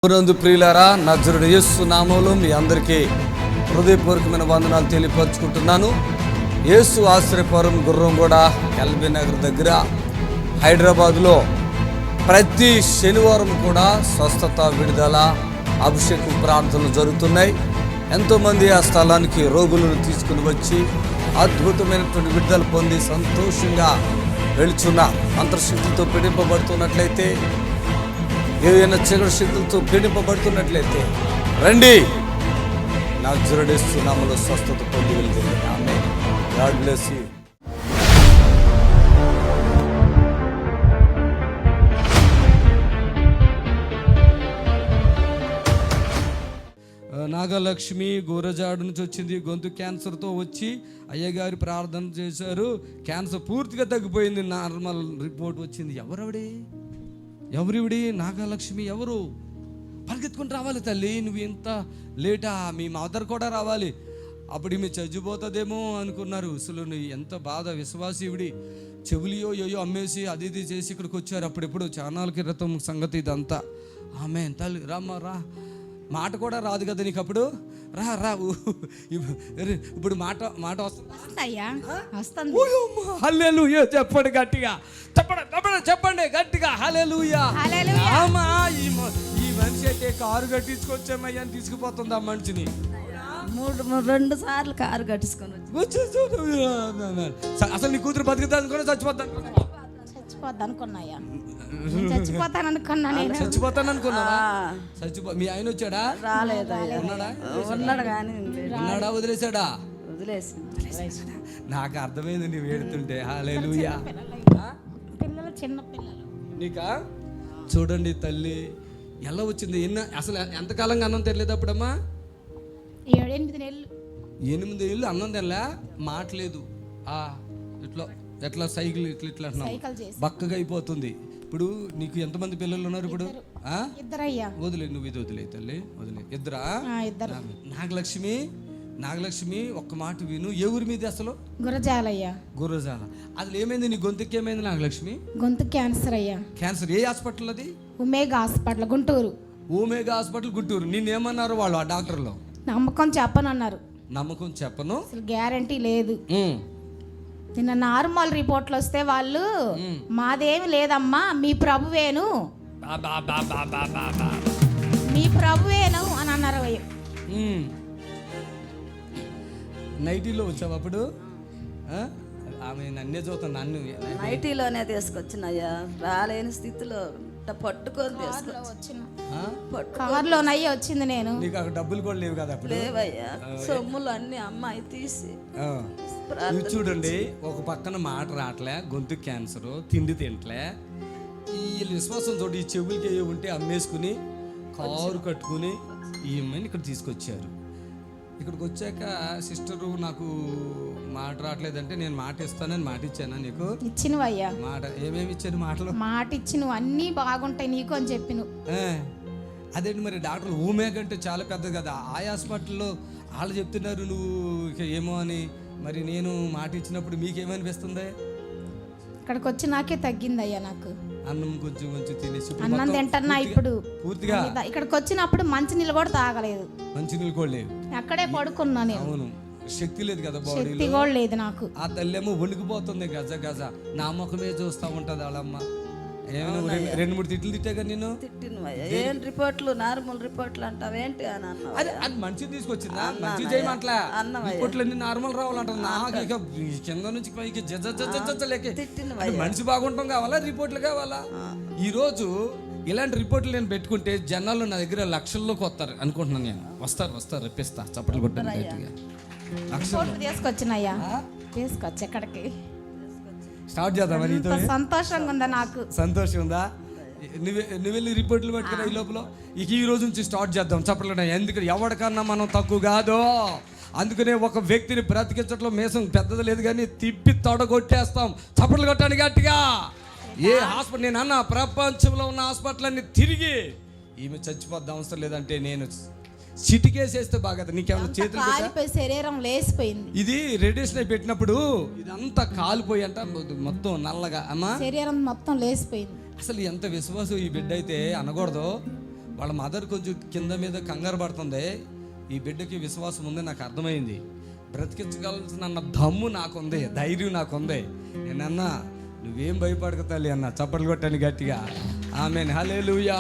నందు ప్రియులారా, నజరుడు యేసు నామములో మీ అందరికీ హృదయపూర్వకమైన వందనాలు తెలియపరుచుకుంటున్నాను. యేసు ఆశ్రయపురం గుర్రంగూడ ఎల్బీ నగర్ దగ్గర హైదరాబాద్లో ప్రతి శనివారం కూడా స్వస్థత, విడుదల, అభిషేకం ప్రార్థనలు జరుగుతున్నాయి. ఎంతోమంది ఆ స్థలానికి రోగులను తీసుకుని వచ్చి అద్భుతమైనటువంటి విడుదల పొంది సంతోషంగా వెళుచున్న అంతర్శక్తితో పీడింపబడుతున్నట్లయితే, ఏదైనా చీకటి శక్తులతో పీడింపబడుతున్నట్లయితే రండి, నజరుడు యేసు నామములో స్వస్థత పొంది వెళ్తుంది. Amen. God bless you. Nagalakshmi Gorajadu నుంచి వచ్చింది. గొంతు క్యాన్సర్తో వచ్చి అయ్యగారి ప్రార్థన చేశారు. క్యాన్సర్ పూర్తిగా తగ్గిపోయింది. నార్మల్ రిపోర్ట్ వచ్చింది. ఎవరివిడి నాగలక్ష్మి ఎవరు? పరిగెత్తుకుని రావాలి తల్లి, నువ్వు ఇంత లేటా? మీ మదర్ కూడా రావాలి. అప్పుడు ఈమె చచ్చిపోతుందేమో అనుకున్నారు. అసలు ఎంత బాధ. విశ్వాసీవిడి చెవులియో ఏయో అమ్మేసి అది ఇది చేసి ఇక్కడికి వచ్చారు. అప్పుడెప్పుడు చానాల క్రితం సంగతి ఇదంతా. ఆమె తల్లి రామ్మ రా, మాట కూడా రాదు కదా నీకు అప్పుడు. రా రా, ఇప్పుడు మాట హల్లెలూయా చెప్పండి గట్టిగా, చెప్పండి గట్టిగా హల్లెలూయా. ఈ మనిషి అయితే కారు కట్టించుకొచ్చామయ్యా అని తీసుకుపోతుంది ఆ మనిషిని. 2 సార్లు కారు కట్టించుకొని అసలు నీ కూతురు బతుకుతా అనుకున్నా చచ్చిపోతాను అనుకున్నావా? మీ ఆయన వచ్చాడా? రాలేదు. ఉన్నాడు కానీ ఉన్నాడా? వదిలేసాడా? వదిలేసి. నాకు అర్థమైంది నువ్వు ఏడుతుంటే. హల్లెలూయా. పిల్లలు చిన్న పిల్లలు నీకా? చూడండి తల్లి ఎలా వచ్చింది. అసలు ఎంతకాలంగా అన్నం తినలేదు అప్పుడమ్మా? 8 ఏళ్ళు అన్నం తినలే, మాట్లేదు. ఎట్లా సైకిల్ ఇట్లా బక్కగా అయిపోతుంది. ఇప్పుడు నీకు ఎంతమంది పిల్లలు ఉన్నారు ఇప్పుడు? వదిలే, నువ్వు ఇది వదిలే తల్లి, వదిలే. ఇద్దరా? నాగలక్ష్మి ఒక్క మాట విను. ఏ ఊరి మీద అసలు? గురజాల. అసలు ఏమైంది నీ గొంతుకి? ఏమైంది నాగలక్ష్మి? గొంతు క్యాన్సర్ అయ్యా. క్యాన్సర్ ఏ హాస్పిటల్ అది? Omega hospital Guntur. Omega hospital Guntur. నిన్నేమన్నారు వాళ్ళు ఆ డాక్టర్లు? నమ్మకం చెప్పనన్నారు. నమ్మకం చెప్పను, అసలు గ్యారంటీ లేదు. నిన్న నార్మల్ రిపోర్ట్లు వస్తే వాళ్ళు మాదేమి లేదమ్మా, మీ ప్రభువేను అని అన్నారు. నైటీలో వచ్చావు అప్పుడు? ఆమె నన్నే చూస్తాను. నన్ను నైటీలోనే తీసుకొచ్చినయ్యా. రాలేని స్థితిలో పట్టుకొని తీసుకొచ్చిన కార్లోనయ్యే వచ్చింది. నేను నీకు అక్కడ డబ్బులు కూడా లేవు కదా అప్పుడు? లేవయ్యా, సొమ్ములు అన్ని అమ్మాయి తీసి. చూడండి, ఒక పక్కన మాట రావట్లే, గొంతు క్యాన్సర్, తిండి తింటలే. ఈ విశ్వాసం తోటి ఈ చెవులకి ఏ ఉంటే అమ్మేసుకుని కారు కట్టుకుని ఈ అమ్మాయిని ఇక్కడ తీసుకొచ్చారు. ఇక్కడికి వచ్చాక సిస్టరు నాకు మాట రావట్లేదంటే నేను మాట ఇస్తానని మాట ఇచ్చానా నీకు? ఇచ్చినవయ్యా. మాట ఏమేమి ఇచ్చాను? మాట ఇచ్చిన అన్నీ బాగుంటాయి నీకు అని చెప్పిను. అదేంటి మరి డాక్టర్లు ఊమేగ అంటే చాలా పెద్దది కదా. ఆ హాస్పిటల్లో వాళ్ళు చెప్తున్నారు నువ్వు ఇక ఏమో అని. మరి నేను మాట ఇచ్చినప్పుడు మీకేమనిపిస్తుంది? ఇక్కడికి వచ్చి నాకే తగ్గింది అయ్యా. నాకు అన్నం కొంచెం తినేసి అన్నం తింటున్నా ఇప్పుడు పూర్తిగా. ఇక్కడికి వచ్చినప్పుడు మంచినీళ్ళు కూడా తాగలేదు. మంచినీళ్ళు కూడా లేవు. అక్కడే పడుకున్నా నేను. అవును, శక్తి లేదు కదా శక్తి కూడా లేదు నాకు. ఆ తల్లేమో వణికిపోతుంది గజ గజ. నా ముఖమే చూస్తా ఉంటది వాళ్ళమ్మ. ఏమైనా 2-3 తిట్లు తిట్టాగా నేను? ఏం రిపోర్ట్లు? నార్మల్ రిపోర్ట్లు అంటావేంటి అని అన్నా. అది మంచిది తీసుకొచ్చిందా? మంచి చేయమంటలా. రిపోర్ట్లు అన్ని నార్మల్ రావాలంటారు. నాకు ఇక కింద నుంచి పైకి జజ్జ మనిషి బాగుంటాం కావాలా, రిపోర్ట్లు కావాలా? ఈ రోజు ఇలాంటి రిపోర్ట్లు నేను పెట్టుకుంటే జనాలు నా దగ్గర లక్షల్లోకి వస్తారు అనుకుంటున్నాను నేను. వస్తారు రెప్పిస్తా, చప్పట్లు కొట్టాను గట్టిగా. తీసుకొచ్చినయ్యా, తీసుకొచ్చి ఎక్కడికి స్టార్ట్ చేద్దామని. సంతోషంగా ఉందా? నాకు సంతోషం ఉందా? నువ్వు వెళ్ళి రిపోర్ట్లు పెట్టుకున్నా ఈ లోపల. ఇక ఈ రోజు నుంచి స్టార్ట్ చేద్దాం చప్పట్లు. ఎందుకంటే ఎవరికన్నా మనం తక్కువ కాదు. అందుకనే ఒక వ్యక్తిని బ్రతికించట్లో మేసం పెద్దది లేదు కానీ తిప్పి తొడగొట్టేస్తాం. చప్పట్లు కొట్టాను గట్టిగా. ఏ హాస్పిటల్ నేను అన్న ప్రపంచంలో ఉన్న హాస్పిటల్ అన్ని తిరిగి ఈమె చచ్చిపోద్దాం అవసరం లేదంటే నేను చిటికేసేస్తే బాగా. నీకేమన్నా చేతులు శరీరం లేసిపోయింది. ఇది రేడియేషన్ అయి పెట్టినప్పుడు ఇదంతా కాలిపోయి అంట మొత్తం నల్లగా. అమ్మా శరీరం మొత్తం లేసిపోయింది. అసలు ఎంత విశ్వాసం ఈ బిడ్డ అయితే అనకూడదు. వాళ్ళ మదర్ కొంచెం కింద మీద కంగారు పడుతుంది. ఈ బిడ్డకి విశ్వాసం ఉంది, నాకు అర్థమైంది, బ్రతికించగలసిన దమ్ము నాకుంది, ధైర్యం నాకుంది. నేనన్నా నువ్వేం భయపడక తల్లి అన్న, చప్పట్లు కొట్టండి గట్టిగా. ఆమేన్, హల్లెలూయా,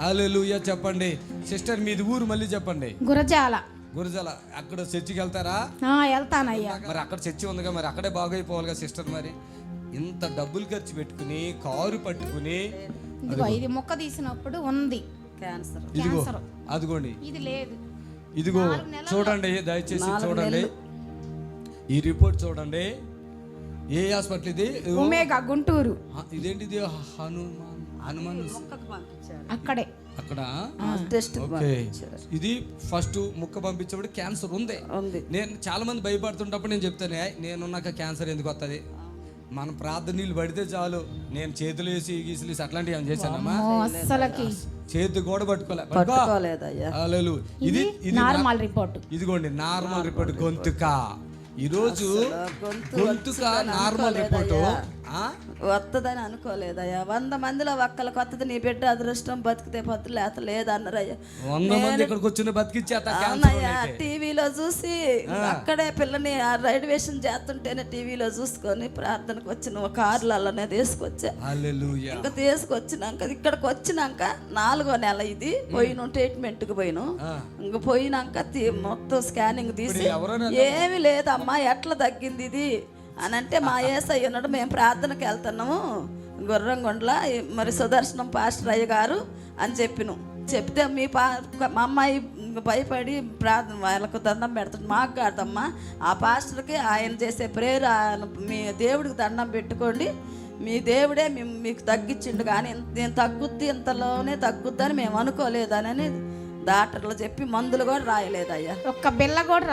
హల్లెలూయా చెప్పండి. సిస్టర్ మీది ఊరు మళ్ళీ చెప్పండి. గురజాల. గురజాల. అక్కడ చర్చికి వెళ్తారా? వెళ్తానయ్యా. మరి అక్కడ చర్చి ఉందిగా, మరి అక్కడే బాగైపోవాలిగా సిస్టర్. మరి ఇంత డబ్బులు ఖర్చు పెట్టుకుని కారు పట్టుకుని, ఇదిగో ఇది మొక్క తీసినప్పుడు ఉంది క్యాన్సర్. ఇదిగో అదిగోండి, ఇది లేదు. ఇదిగో చూడండి, దయచేసి చూడండి ఈ రిపోర్ట్ చూడండి. ఏ హాస్పిటల్ ఇది? ఒమేగా గుంటూరు. ఇదేంటిది? హనుమాన్ అక్కడే అక్కడ. టెస్ట్ ఓకే, ఇది ఫస్ట్ ముక్క పంపించేప్పుడు క్యాన్సర్ ఉంది. నేను చాలా మంది భయపడుతుంటప్పుడు నేను చెప్తాను, నేనున్నాక క్యాన్సర్ ఎందుకు వస్తుంది, మన ప్రార్థన నీళ్ళు పడితే చాలు. నేను చేతులు వేసి గీసులేసి అట్లాంటివి ఏం చేశానమ్మా? అస్సలకి చేతి కూడా పట్టుకోలేదయ్యా. ఇది నార్మల్ రిపోర్ట్. ఇదిగోండి నార్మల్ రిపోర్ట్. గొంతుక ఈరోజు గొంతుక నార్మల్ రిపోర్టు వస్తుందని అనుకోలేదయ్యా. 100 మందిలో ఒక్కరికి వస్తుంది, నీ బిడ్డ అదృష్టం బతికితే పత్తు లేత లేదన్నారయ్యా. 100 మంది ఇక్కడికి వచ్చిన బతికిచ్చేత. అవునయ్యా, టీవీలో చూసి అక్కడే పిల్లని రైల్వేషన్ చేస్తుంటేనే టీవీలో చూసుకొని ప్రార్థనకు వచ్చిన కార్లలోనే తీసుకొచ్చా. ఇంకా తీసుకొచ్చినాక ఇక్కడికి వచ్చినాక 4వ నెల ఇది పోయిన ట్రీట్మెంట్కి పోయిను. ఇంకా పోయినాక మొత్తం స్కానింగ్ తీసి ఏమి లేదమ్మా, ఎట్లా తగ్గింది ఇది అని అంటే, మా యేసయ్య ఉన్నాడు, మేము ప్రార్థనకి వెళ్తున్నాము గుర్రంగొండల, మరి సుదర్శనం పాస్టర్ అయ్య గారు అని చెప్తే మా అమ్మాయి భయపడి ప్రార్థన వాళ్ళకు దండం పెడుతుంది. మాకు కాదమ్మా, ఆ పాస్టర్కి ఆయన చేసే ప్రేయర్, మీ దేవుడికి దండం పెట్టుకోండి, మీ దేవుడే మీకు తగ్గించిండు, కానీ నేను తగ్గుద్ది ఇంతలోనే తగ్గుద్దని మేము అనుకోలేదని డాక్టర్లు చెప్పి మందులు కూడా రాయలేదయ్యా. ఒక్క బిల్ల కూడా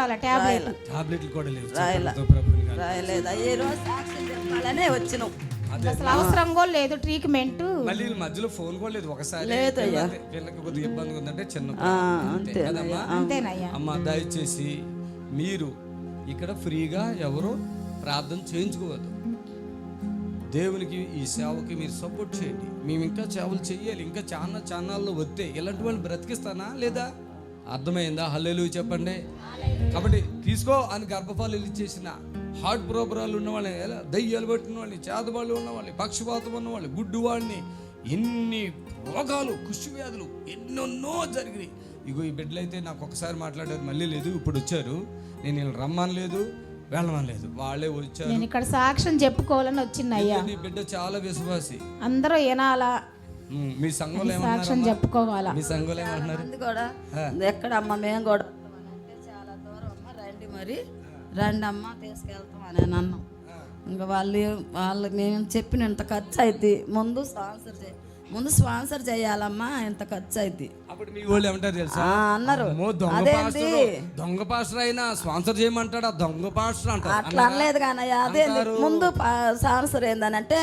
రాయలేదయ్యా. ఈ రోజు సాక్ష్యం చెప్పాలనే వచ్చినాం. అసలు అవసరం కూడా లేదు ట్రీట్మెంట్. మళ్ళీ మధ్యలో ఫోన్ కూడా లేదు. ఒకసారి పిల్లకి కొద్దిగా ఇబ్బంది ఉందంటే చిన్న అంతేనయ్యా. అమ్మ దయచేసి మీరు ఇక్కడ ఫ్రీగా ఎవరు ప్రార్థన చేయించుకోవద్దు. దేవునికి ఈ సేవకి మీరు సపోర్ట్ చేయండి. మేము ఇంకా సేవలు చెయ్యాలి, ఇంకా చాలా ఛానల్లో వస్తే ఇలాంటి వాళ్ళు బ్రతికిస్తానా లేదా? అర్థమైందా? హల్లెలూయా చెప్పండి. కాబట్టి తీసుకో అని గర్భఫలాలు ఇచ్చేసిన హార్ట్ ప్రాబ్లాలు ఉన్న వాళ్ళని, దయ్యాలు పట్టిన వాళ్ళని, చేతబాళ్ళు ఉన్న వాళ్ళని, పక్షపాతం ఉన్న వాళ్ళని, గుడ్డు వాళ్ళని, ఎన్ని రోగాలు, కుష్ఠవ్యాధులు ఎన్నెన్నో జరిగినాయి. ఇగో ఈ బిడ్డలు అయితే నాకు ఒకసారి మాట్లాడారు, మళ్ళీ లేదు, ఇప్పుడు వచ్చారు. నేను వీళ్ళు రమ్మని లేదు, వెళ్ళమని లేదు, వాళ్ళే వచ్చారు. నేను ఇక్కడ సాక్ష్యం చెప్పుకోవాలని వచ్చిందయ్యా. నీ బిడ్డ చాలా విశ్వాసి, అందరూ వినాలా, మీ సంఘంలో సాక్ష్యం చెప్పుకోవాలా. మీ సంఘంలో ఏమంటున్నారు? కూడా ఎక్కడమ్మా మేము కూడా చాలా దూరం అమ్మ, రండి మరి రండి అమ్మ తీసుకెళ్తాం అని అన్నాం. ఇంకా వాళ్ళు మేము చెప్పినంత ఖర్చు అయితే ముందు స్పాన్సర్ చేయాలమ్మా, ఇంత ఖర్చు అయింది. అప్పుడు మీ వాళ్ళు ఏమంటారు తెలుసా? అన్నారు దొంగ పాస్టర్ అయినా స్పాన్సర్ చేయమంటాడు, ఆ దొంగ పాస్టర్ అంటారు. అట్లా అనలేదు కానీ అదే ముందు స్పాన్సర్ ఏందనంటే,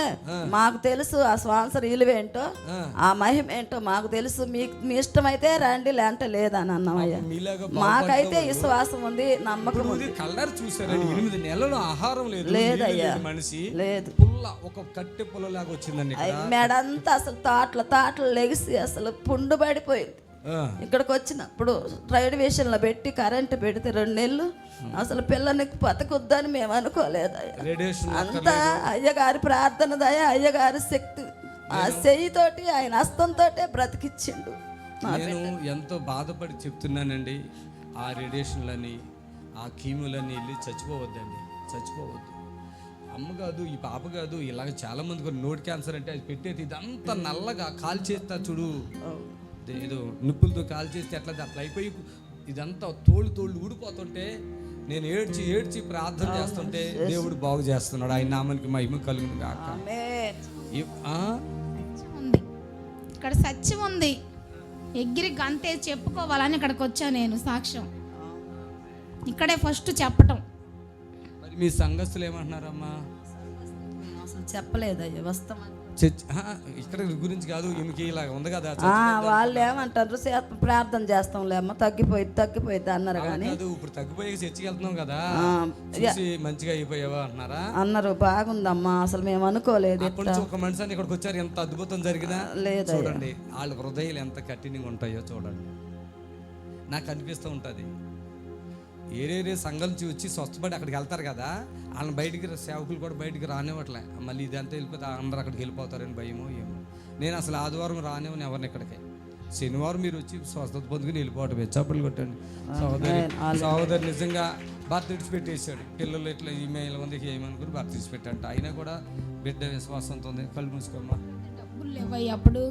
మాకు తెలుసు ఆ స్పాన్సర్ విలువేంటో, ఆ మహిమ ఏంటో మాకు తెలుసు, మీ ఇష్టమైతే రండి లేదంటే లేదని అన్నామయ్యా. మాకైతే విశ్వాసం ఉంది, నమ్మకం ఉంది. కలర్ చూసారండి, 8 నెలలు ఆహారం లేదు, లేదయ్యా, మనిషి లేదు, ఒక కట్టె పొలలాగా వచ్చిందండి. మెడంతా అసలు తాటలు లెగిసి అసలు పుండు పడిపోయింది. ఇక్కడికి వచ్చినప్పుడు రైల్వేషన్లో పెట్టి కరెంటు పెడితే 2 నెలలు అసలు పిల్లనికి బతకొద్దని మేము అనుకోలేదు. అంతా అయ్యగారి ప్రార్థన దయ, అయ్యగారి శక్తి, ఆ చెయ్యితోటి ఆయన హస్తంతో బ్రతికిచ్చిండు. నేను ఎంతో బాధపడి చెప్తున్నానండి, ఆ రేడియేషన్లని, ఆ కీములని వెళ్ళి చచ్చిపోవద్దండి, చచ్చిపోవద్దు. అమ్మ కాదు, ఈ పాప కాదు, ఇలాగ చాలా మంది కూడా నోటి క్యాన్సర్ అంటే అది పెట్టేది ఇదంతా నల్లగా కాల్ చేస్తా చూడు, ఏదో నిప్పులతో కాల్ చేస్తే అట్లా అయిపోయి ఇదంతా తోళ్ళు ఊడిపోతుంటే నేను ఏడ్చి ప్రార్థన చేస్తుంటే దేవుడు బాగు చేస్తున్నాడు. ఆయన నామానికి మహిమ కలుగును గాక. ఇక్కడ సత్యం ఉంది, ఎగిరి గంతే చెప్పుకోవాలని ఇక్కడికి వచ్చా నేను. సాక్ష్యం ఇక్కడే ఫస్ట్ చెప్పటం. మరి మీ సంఘస్థులు ఏమంటున్నారమ్మా? అసలు చెప్పలేదయ్యా, వస్తామని చర్చ్ ఇక్కడ గురించి కాదు, ఈమెకి ఇలా ఉంది కదా వాళ్ళు ఏమంటారు, ప్రార్థన చేస్తాంలే అమ్మ, తగ్గిపోయింది అన్నారు. కానీ ఇప్పుడు తగ్గిపోయి చర్చికి వెళ్తున్నాం కదా, మంచిగా అయిపోయావా అన్నారా? అన్నారు. బాగుందమ్మా, అసలు మేము అనుకోలేదు. ఒక మనిషి అని ఇక్కడికి వచ్చారు, ఎంత అద్భుతం జరిగినా లేదు. చూడండి వాళ్ళ హృదయాలు ఎంత కఠినంగా ఉంటాయో చూడండి. నాకు అనిపిస్తూ ఉంటుంది, ఏరేరే సంఘం నుంచి వచ్చి స్వస్థపడి అక్కడికి వెళ్తారు కదా, వాళ్ళని బయటికి సేవకులు కూడా బయటికి రానివ్వట్లే. మళ్ళీ ఇదంతా వెళ్ళిపోతే అందరూ అక్కడికి వెళ్ళిపోతారని భయమో ఏమో. నేను అసలు ఆదివారం రానివ్వను ఎవరిని ఇక్కడికి. శనివారం మీరు వచ్చి స్వస్థత పొందుకుని వెళ్ళిపోవటం. చప్పట్లు కొట్టండి. సహోదరి నిజంగా భర్త విడిచిపెట్టేసాడు. పిల్లలు ఇట్లా ఈమెయిల్ ఉంది ఏమనుకుని భర్త విడిచిపెట్టంట. అయినా కూడా బిడ్డ విశ్వాసంతో ఉంది. కళ్ళు మూసుకోమ్మా. డబ్బులు లేవయ్య. అప్పుడు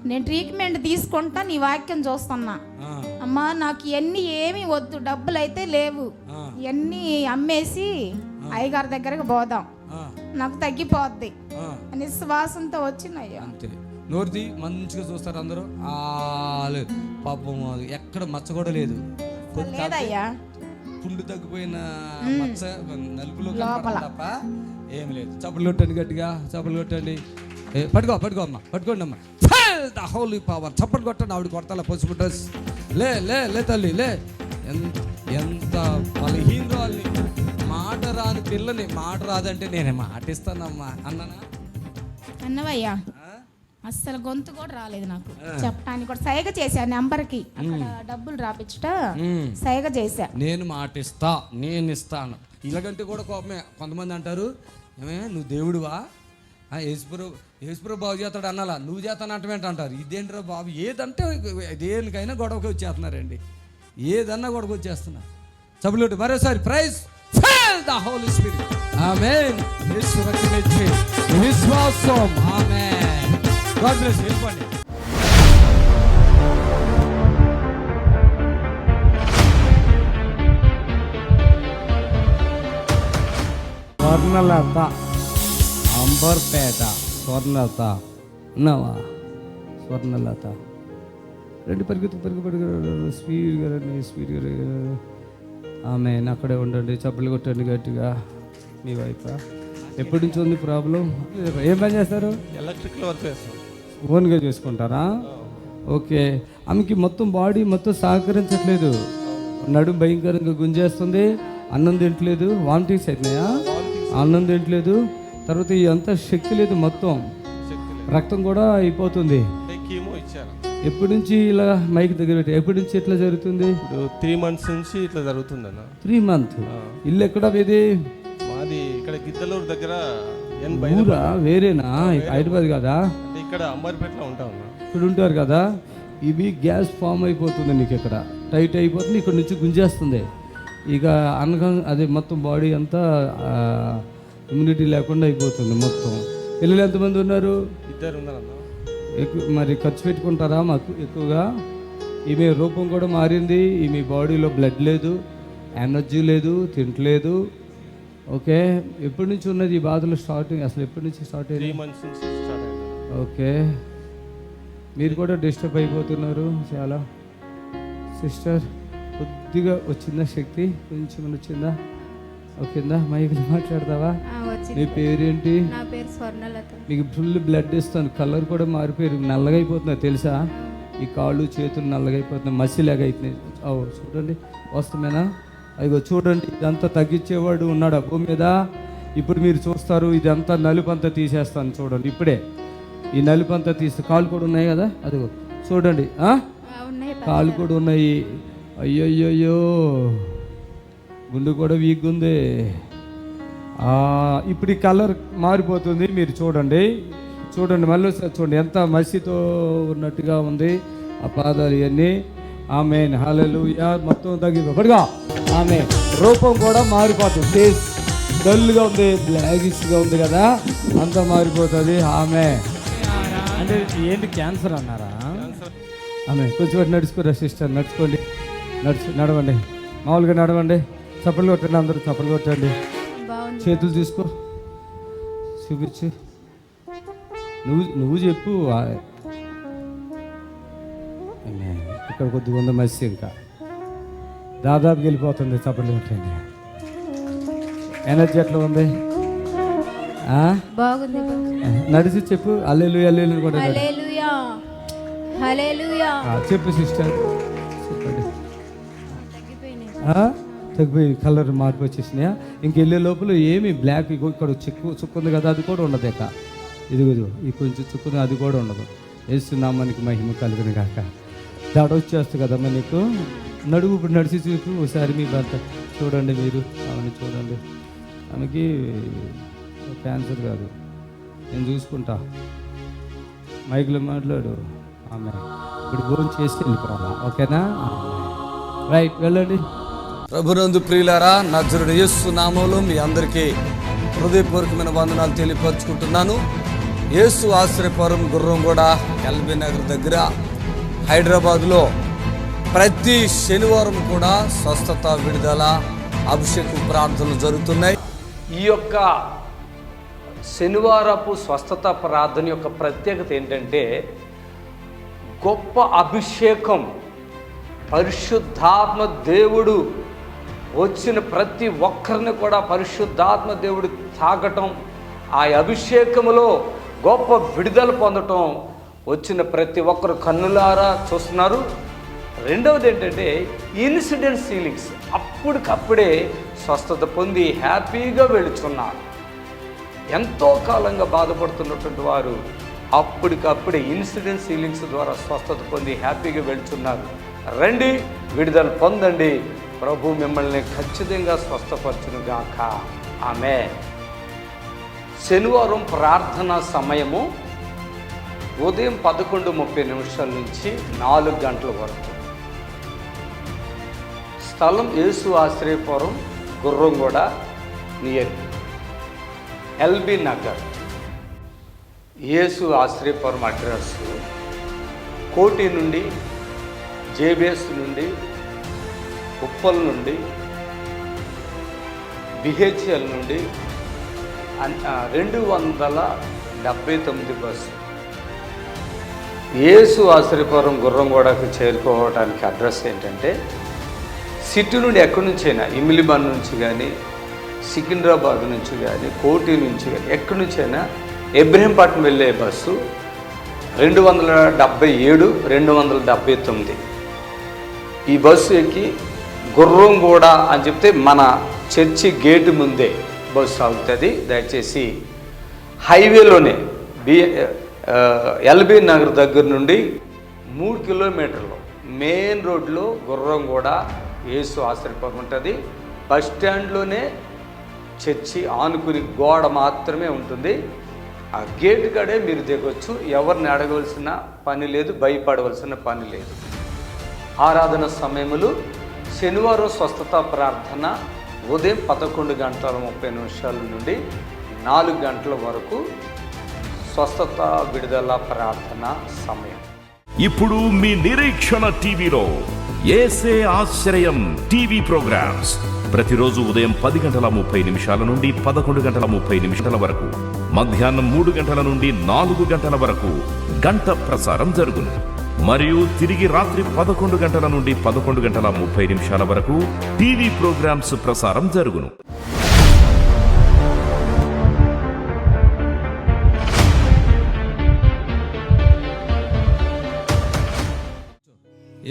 నేను ట్రీట్మెంట్ తీసుకుంటా, నీ వాక్యం చూస్తున్నా. అమ్మా నాకు ఇవన్నీ ఏమి వద్దు, డబ్బులు అయితే లేవు, ఇవన్నీ అమ్మేసి అయ్యగారి దగ్గరకు పోదాం, నాకు తగ్గిపోద్ది అని విశ్వాసంతో వచ్చినయ్యా. అంతే. నోరుది మంచిగా చూస్తారు అందరూ. పాపం ఎక్కడ మచ్చ కూడా లేదు లేదయ్యా. పుండు తగ్గిపోయిన మచ్చ నలుపులో తప్ప ఏం లేదు. చప్పలు కొట్టండి గట్టిగా, చప్పలు కొట్టండి. పట్టుకో అమ్మ, పట్టుకోండి అమ్మ. The holy power. చప్పట్లు కొట్టండి. ఆవిడ కొడతా పసుపు డ్రెస్. లే లే లే తల్లి లే. ఎంత బలహీనరాల్ని, మాట రాని పిల్లని. మాట రాదంటే నేనే మాటిస్తానమ్మా అన్నానా? అన్నవయ్యా. అస్సలు గొంతు కూడా రాలేదు నాకు చెప్పడానికి. కూడా సైగ చేశా నెంబర్కి, అక్కడ డబ్బులు రాపిచ్చట సైగ చేశా. నేను మాటిస్తా, నేను ఇస్తాను. ఇలాగంటే కూడా కోపమే. కొంతమంది అంటారు, ఏమే నువ్వు దేవుడువా, యేసుప్రభు బాగు చేస్తాడు అన్నాలా, నువ్వు చేస్తానంటే అంటారు. ఇదేంట్రా బాబు, ఏదంటే దేనికైనా గొడవకి వచ్చేస్తున్నారండి. ఏదన్నా గొడవకి వచ్చేస్తున్నారు. చప్పట్లు మరోసారి. Praise the Holy Spirit. Amen. Yesu రక్షించే విశ్వాసం. ఆమేన్. God bless you. వెళ్ళిపోండి. స్వర్ణలత, అంబర్పేట. స్వర్ణలత ఉన్నావా? స్వర్ణలత రెండు పరిగెత్తు స్పీడ్గా రండి, స్పీడ్గా. ఆమె అక్కడే ఉండండి. చప్పలు కొట్టండి గట్టిగా. మీ వైఫ్ ఎప్పటి నుంచి ఉంది ప్రాబ్లం? ఏం పని చేస్తారు? ఎలక్ట్రికల్ వర్క్ చేస్తాం. ఓన్గా చేసుకుంటారా? ఓకే. ఆమెకి మొత్తం బాడీ మొత్తం సహకరించట్లేదు. నడుము భయంకరంగా గుంజేస్తుంది. అన్నం తింటలేదు. వామిటింగ్స్ అవుతున్నాయా? అన్నం తింటలేదు. తర్వాత అంతా శక్తి లేదు, మొత్తం రక్తం కూడా అయిపోతుంది. ఎప్పటి నుంచి ఇలా మైక్ దగ్గర పెట్టి ఎప్పటి నుంచి ఇట్లా జరుగుతుంది? 3 months నుంచి ఇట్లా జరుగుతుంది అన్న. 3 months. ఇల్లు ఎక్కడ మీది? మాది ఇక్కడ గిద్దలూరు దగ్గర. ఊరా? వేరేనా? హైదరాబాద్ కదా? ఇక్కడ అంబర్పేటలో ఉంటాం. ఇక్కడ ఉంటారు కదా. ఇవి గ్యాస్ ఫామ్ అయిపోతుంది నీకు, ఇక్కడ టైట్ అయిపోతుంది, ఇక్కడ నుంచి గుంజేస్తుంది. ఇక అనగా అదే మొత్తం బాడీ అంతా ఇమ్యూనిటీ లేకుండా అయిపోతుంది మొత్తం. పిల్లలు ఎంతమంది ఉన్నారు? 2 ఉన్నారన్న. మరి ఖర్చు పెట్టుకుంటారా మాకు ఎక్కువగా? ఈమె రూపం కూడా మారింది. ఈమె బాడీలో బ్లడ్ లేదు, ఎనర్జీ లేదు, తింటలేదు. ఓకే. ఎప్పటి నుంచి ఉన్నది ఈ బాధలు స్టార్టింగ్? అసలు ఎప్పటి నుంచి స్టార్ట్ అయ్యింది? 3 months నుంచి స్టార్ట్ అయ్యింది. ఓకే. మీరు కూడా డిస్టర్బ్ అయిపోతున్నారు చాలా. సిస్టర్ కొద్దిగా వచ్చిందా శక్తి? కొంచెం వచ్చిందా? ఓకేందా? మైకులు మాట్లాడతావా? నీ పేరేంటి? నా పేరు స్వర్ణలత. మీకు ఫుల్ బ్లడ్ ఇస్తాను. కలర్ కూడా మారిపోయారు, నల్లగా అయిపోతున్నారు తెలుసా? ఈ కాళ్ళు చేతులు నల్లగా అయిపోతున్నాయి, మసిలాగా అవుతున్నాయి. చూడండి, వస్తామేనా? అదిగో చూడండి, ఇదంతా తగ్గించేవాడు ఉన్నాడు భూమి మీద. ఇప్పుడు మీరు చూస్తారు, ఇదంతా నలుపంతా తీసేస్తాను. చూడండి, ఇప్పుడే ఈ నలుపంతా తీస్తే కాళ్ళు కూడా ఉన్నాయి కదా, అదిగో చూడండి. కాళ్ళు కూడా ఉన్నాయి. అయ్యయ్యో, గుండు కూడా వీక్గా ఉంది. ఇప్పుడు ఈ కలర్ మారిపోతుంది. మీరు చూడండి, చూడండి, మళ్ళీ చూడండి ఎంత మసితో ఉన్నట్టుగా ఉంది ఆ పాదాలు ఇవన్నీ. ఆమేన్. హల్లెలూయా. మొత్తం తగ్గిపోగా ఆమె రూపం కూడా మారిపోతుంది. ఫేస్ డల్గా ఉంది, బ్లాకిష్గా ఉంది కదా, అంతా మారిపోతుంది. ఆమె అంటే ఏంటి, క్యాన్సర్ అన్నారా? ఆమె కొంచెం నడుచుకోరా సిస్టర్, నడుచుకోండి, నడవండి, మామూలుగా నడవండి. చప్పలు కొట్టండి, అందరూ చప్పలు కొట్టండి. చేతులు తీసుకో, చూపించు. నువ్వు చెప్పు. ఇక్కడ కొద్దిగా ఉంది మసి, ఇంకా దాదాపు వెళ్ళిపోతుంది. చప్పట్లు కొట్టండి. ఎనర్జీ ఎట్లా ఉంది? ఆ? బాగుంది. నడిచి చెప్పు హల్లెలూయా హల్లెలూయా కూడా నడు. హల్లెలూయా హల్లెలూయా. చెప్పు సిస్టర్ చెప్పండి. తగ్గిపోయినాయి. తగ్గిపోయి కలర్ మార్పు వచ్చేసినాయా? ఇంకెళ్ళే లోపల ఏమి బ్లాక్ ఇక్కడ చుక్కుంది కదా, అది కూడా ఉండదు. ఇక ఇదిగో ఈ కొంచెం చుక్కుంది, అది కూడా ఉండదు. యేసునామానికి మహిమ కలుగును కాక. దడ వచ్చేస్తుంది కదమ్మా నీకు. నడువు ఇప్పుడు నడిచి చూపు ఒకసారి మీ భర్త చూడండి, మీరు ఆమెను చూడండి. ఆమెకి క్యాన్సర్ కాదు, నేను చూసుకుంటా. మైక్లో మాట్లాడు. ఆమె ఇప్పుడు భోజనం చేసి వెళ్ళిపోవాలా, ఓకేనా? రైట్, వెళ్ళండి. ప్రభునందు ప్రియులారా, నజరుడు యేసు నామములో మీ అందరికీ హృదయపూర్వకమైన వందనాలు తెలియపరుచుకుంటున్నాను. యేసు ఆశ్రయపురం గుర్రంగూడ ఎల్బీ నగర్ దగ్గర హైదరాబాద్లో ప్రతి శనివారం కూడా స్వస్థత, విడుదల, అభిషేకం ప్రార్థనలు జరుగుతున్నాయి. ఈ యొక్క శనివారపు స్వస్థత ప్రార్థన యొక్క ప్రత్యేకత ఏంటంటే, గొప్ప అభిషేకం, పరిశుద్ధాత్మ దేవుడు వచ్చిన ప్రతి ఒక్కరిని కూడా పరిశుద్ధాత్మ దేవుడు తాకటం, ఆ అభిషేకములో గొప్ప విడుదల పొందటం వచ్చిన ప్రతి ఒక్కరు కన్నులారా చూస్తున్నారు. రెండవది ఏంటంటే ఇన్సిడెంట్ హీలింగ్స్, అప్పటికప్పుడే స్వస్థత పొంది హ్యాపీగా వెళుచున్నారు. ఎంతో కాలంగా బాధపడుతున్నటువంటి వారు అప్పటికప్పుడే ఇన్సిడెంట్ హీలింగ్స్ ద్వారా స్వస్థత పొంది హ్యాపీగా వెళుచున్నారు. రండి, విడుదల పొందండి. ప్రభు మిమ్మల్ని ఖచ్చితంగా స్వస్థపరచును గాక. ఆమేన్. శనివారం ప్రార్థనా సమయము ఉదయం 11:30 నుంచి 4 గంటల వరకు. స్థలం యేసు ఆశ్రయపురం గుర్రంగూడ నియర్ ఎల్బీ నగర్. యేసు ఆశ్రయపురం అడ్రస్ కోటి నుండి, జేబిఎస్ నుండి, ఉప్పల్ నుండి, బిహెచ్ఎల్ నుండి 279 బస్సు. యేసు ఆశ్రయపురం గుర్రంగూడకు చేరుకోవడానికి అడ్రస్ ఏంటంటే, సిటీ నుండి ఎక్కడి నుంచైనా, ఇమిలిబన్ నుంచి కానీ, సికింద్రాబాద్ నుంచి కానీ, కోటి నుంచి కానీ, ఎక్కడి నుంచైనా ఇబ్రహీంపట్నం వెళ్ళే బస్సు 277, 279. ఈ బస్సు ఎక్కి గుర్రంగూడ అని చెప్తే మన చర్చి గేటు ముందే బస్సు ఆగుతుంది. దయచేసి హైవేలోనే ఎల్బీ నగర్ దగ్గర నుండి 3 కిలోమీటర్లు మెయిన్ రోడ్లో గుర్రంగూడ యేసు ఆశ్రయపురం ఉంటుంది. బస్ స్టాండ్లోనే చర్చి ఆనుకుని గోడ మాత్రమే ఉంటుంది. ఆ గేటు కాడే మీరు దిగొచ్చు. ఎవరిని అడగవలసిన పని లేదు, భయపడవలసిన పని లేదు. ఆరాధన సమయములు శనివారం స్వస్థత ప్రార్థన ఉదయం 11:30 నుండి 4 గంటల వరకు స్వస్థత, విడుదల ప్రార్థన సమయం. ఇప్పుడు మీ నిరీక్షణ టీవీలో యేసే ఆశ్రయం టీవీ ప్రోగ్రామ్స్ ప్రతిరోజు ఉదయం 10:30 నుండి 11:30 వరకు, మధ్యాహ్నం 3 గంటల నుండి 4 గంటల వరకు గంట ప్రసారం జరుగును. మరియు తిరిగి రాత్రి 11 గంటల నుండి 11:30 వరకు టీవీ ప్రోగ్రామ్స్ ప్రసారం జరుగును.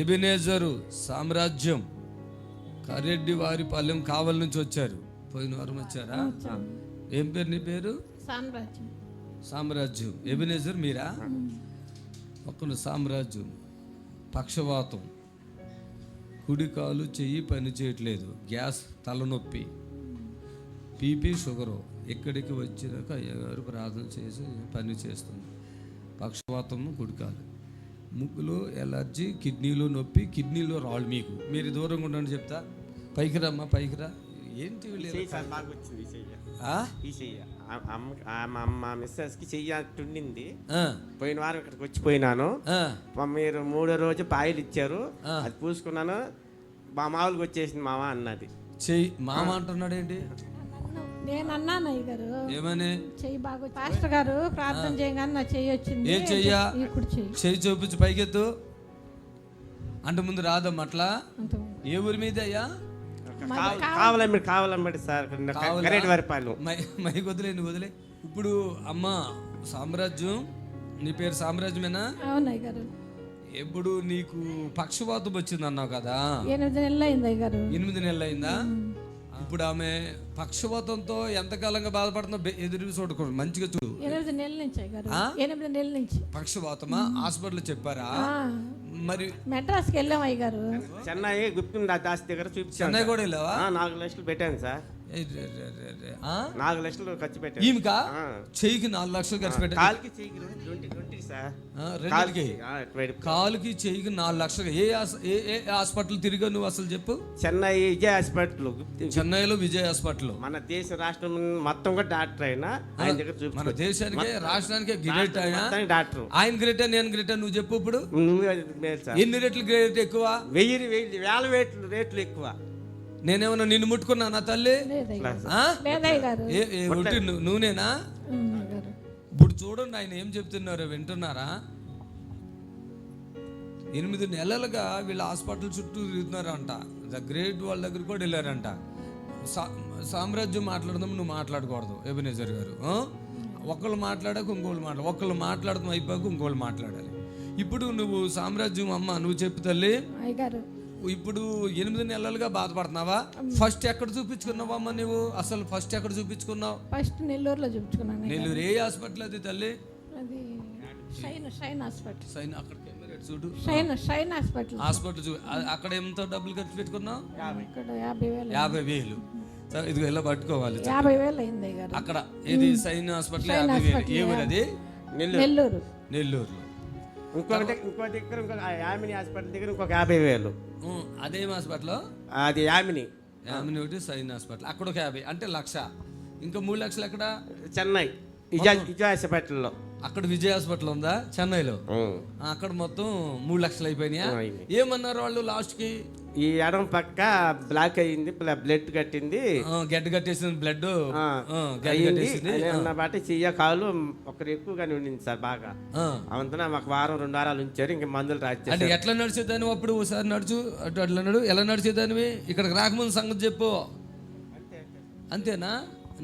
ఎబెనేజరు సామ్రాజ్యం కరెడ్డి వారి పాలెం కావలి నుంచి వచ్చారు. పోయిన వారం వచ్చారా? ఏం పేరు నీ పేరు? సామ్రాజ్యం. సామ్రాజ్యం. ఎబెనేజర్ మీరా? ఒక్కను సామ్రాజ్యం. పక్షవాతం, కుడి కాలు చెయ్యి పని చేయట్లేదు, గ్యాస్, తలనొప్పి, బీపీ, షుగరు. ఎక్కడికి వచ్చినాక అయ్యగారు ప్రార్థన చేసి పని చేస్తుంది. పక్షవాతము, కుడికాలు, ముక్కులో ఎలర్జీ, కిడ్నీలో నొప్పి, కిడ్నీలో రాళ్ళు. మీరు దూరంగా ఉండండి చెప్తా. పైకి రమ్మా, పైకి రా. ఏంటి మా మిస్సెస్కి చెయ్యట్టుండింది. పోయిన వారం ఇక్కడికి వచ్చిపోయినాను. మీరు 3వ రోజు పాయలు ఇచ్చారు, అది పూసుకున్నాను. మా మామూలుగా వచ్చేసింది మామ అన్నది. చెయ్యి మామ అంటున్నాడు ఏంటి? నేను అన్నాను అయ్య గారు, ఏమని? చెయ్యి బాగా పాస్టర్ గారు ప్రార్థన చేయగానే నా చెయ్యి వచ్చింది. ఏం చెయ్యా? చెయ్యి చెయ్యి చూపించి పైకెత్తు అంటే ముందు రాదమ్మ అట్లా. ఏ ఊరి మీద అయ్యా? కావాలమ్మడి సార్, మైక్ వదిలే, వదిలే. ఇప్పుడు అమ్మ సామ్రాజ్యం, నీ పేరు సామ్రాజ్యమేనా? అవును అయ్యగారు. ఎప్పుడు నీకు పక్షవాతం వచ్చింది అన్నావు కదా, 8 నెలలు అయింది అయ్యగారు. 8 నెలలు అయిందా? ఇప్పుడు ఆమె పక్షవాతంతో ఎంతకాలంగా బాధపడుతుందో ఎదురు చూడకూడదు, మంచిగా చూడు. 8 నెలల నుంచి అయ్యగారు. 8 నెలల నుంచి. పక్షవాతమా? హాస్పిటల్ చెప్పారా? మరి మెడ్రాస్కి వెళ్ళాం అయ్యగారు. చెన్నై గుప్తుందా దాస్ దగ్గర చూపించాను. చెన్నై కూడా వెళ్ళావా? 4 లక్షలు పెట్టాను సార్. 4 లక్షలు ఖర్చు పెట్టాను. ఈమెకా చెయ్యికి 4 లక్షలు ఖర్చు పెట్టాను. కాలుకి చెయ్యికి 20 సార్. రెండుకి కాలుకి చెయ్యికి 4 లక్షలు. ఏ హాస్పిటల్ తిరిగా నువ్వు అసలు చెప్పు? చెన్నై విజయ్ హాస్పిటల్. చెన్నైలో విజయ్ హాస్పిటల్. మన దేశ రాష్ట్రం మొత్తం కూడా డాక్టర్ అయినా ఆయన దగ్గర మన చూపించాను. దేశానికి రాష్ట్రానికి గ్రేట్ అయినా డాక్టర్. ఆయన గ్రేటా నేను గ్రేటా నువ్వు చెప్పు. ఇప్పుడు సార్ ఎన్ని రెట్లు గ్రేట్ ఎక్కువ? 1000 వేల రేట్లు ఎక్కువ. నేనేమన్నా నిన్ను ముట్టుకున్నానా తల్లి? లేదయ్యగారు. ఒట్టి నువ్వునేనా? అయ్యగారు. ఇప్పుడు చూడండి ఆయన ఏం చెప్తున్నారో వింటున్నారా? 8 నెలలుగా వీళ్ళ హాస్పిటల్ చుట్టూ తిరుగుతున్నారంట. ద గ్రేట్ వాళ్ళ దగ్గర కూడా వెళ్ళారంట. సామ్రాజ్యం మాట్లాడదాం, నువ్వు మాట్లాడకూడదు ఎబెనేజర్ గారు. ఒకళ్ళు మాట్లాడాక ఒకళ్ళు మాట్లాడదాం అయిపోయాక ఇంకోళ్ళు మాట్లాడాలి. ఇప్పుడు నువ్వు సామ్రాజ్యం అమ్మ నువ్వు చెప్పు తల్లి. అయ్యగారు ఇప్పుడు 8 నెలలుగా బాధపడుతున్నావా? ఫస్ట్ ఎక్కడ చూపించుకున్నావా అమ్మ నువ్వు? అసలు ఫస్ట్ ఎక్కడ చూపించుకున్నావు? ఫస్ట్ నెల్లూరులో చూపించుకున్నాను. నెల్లూరు ఏ హాస్పిటల్ అది తల్లి? అది షైన్ హాస్పిటల్. సైన్ అక్కడ చూడు. Shine hospital. అక్కడ ఎంత డబ్బులు ఖర్చు పెట్టుకున్నావు? ఇక్కడ 50,000. 50,000. ఇది ఇలా పట్టుకోవాలి. 50,000 అయింది అయ్యగారు. అక్కడ ఇది సైన్ హాస్పిటల్ 50,000. ఏ ఊరు అది? నెల్లూరు. నెల్లూరులో. ఇంకో దగ్గర యామిని హాస్పిటల్ దగ్గర ఇంకొక 50,000. అదేం హాస్పిటల్? అది యామిని ఒకటి సైన్ హాస్పిటల్. అక్కడ ఒక 50 అంటే 1,00,000. ఇంకా 3 లక్షలు ఎక్కడ? చెన్నై విజయ్ హాస్పిటల్లో. అక్కడ విజయ్ హాస్పిటల్ ఉందా చెన్నైలో? అక్కడ మొత్తం 3 లక్షలు అయిపోయినాయా? ఏమన్నారు వాళ్ళు లాస్ట్ కి? ఈ ఎడం పక్క బ్లాక్ అయ్యింది, బ్లడ్ కట్టింది, గడ్డ కట్టేసింది, బ్లడ్ బట్టి చెయ్య కాలు ఒకరు ఎక్కువగానే ఉండింది సార్. బాగా అవంతా మాకు 1-2 వారాలు ఉంచారు. ఇంక మందులు రాసి. అంటే ఎట్లా నడిచేదాన్ని అప్పుడు? ఒకసారి నడుచు అటు అట్లా నడు. ఎలా నడిచేదానివి? ఇక్కడికి రాకముందు సంగతి చెప్పు. అంతేనా?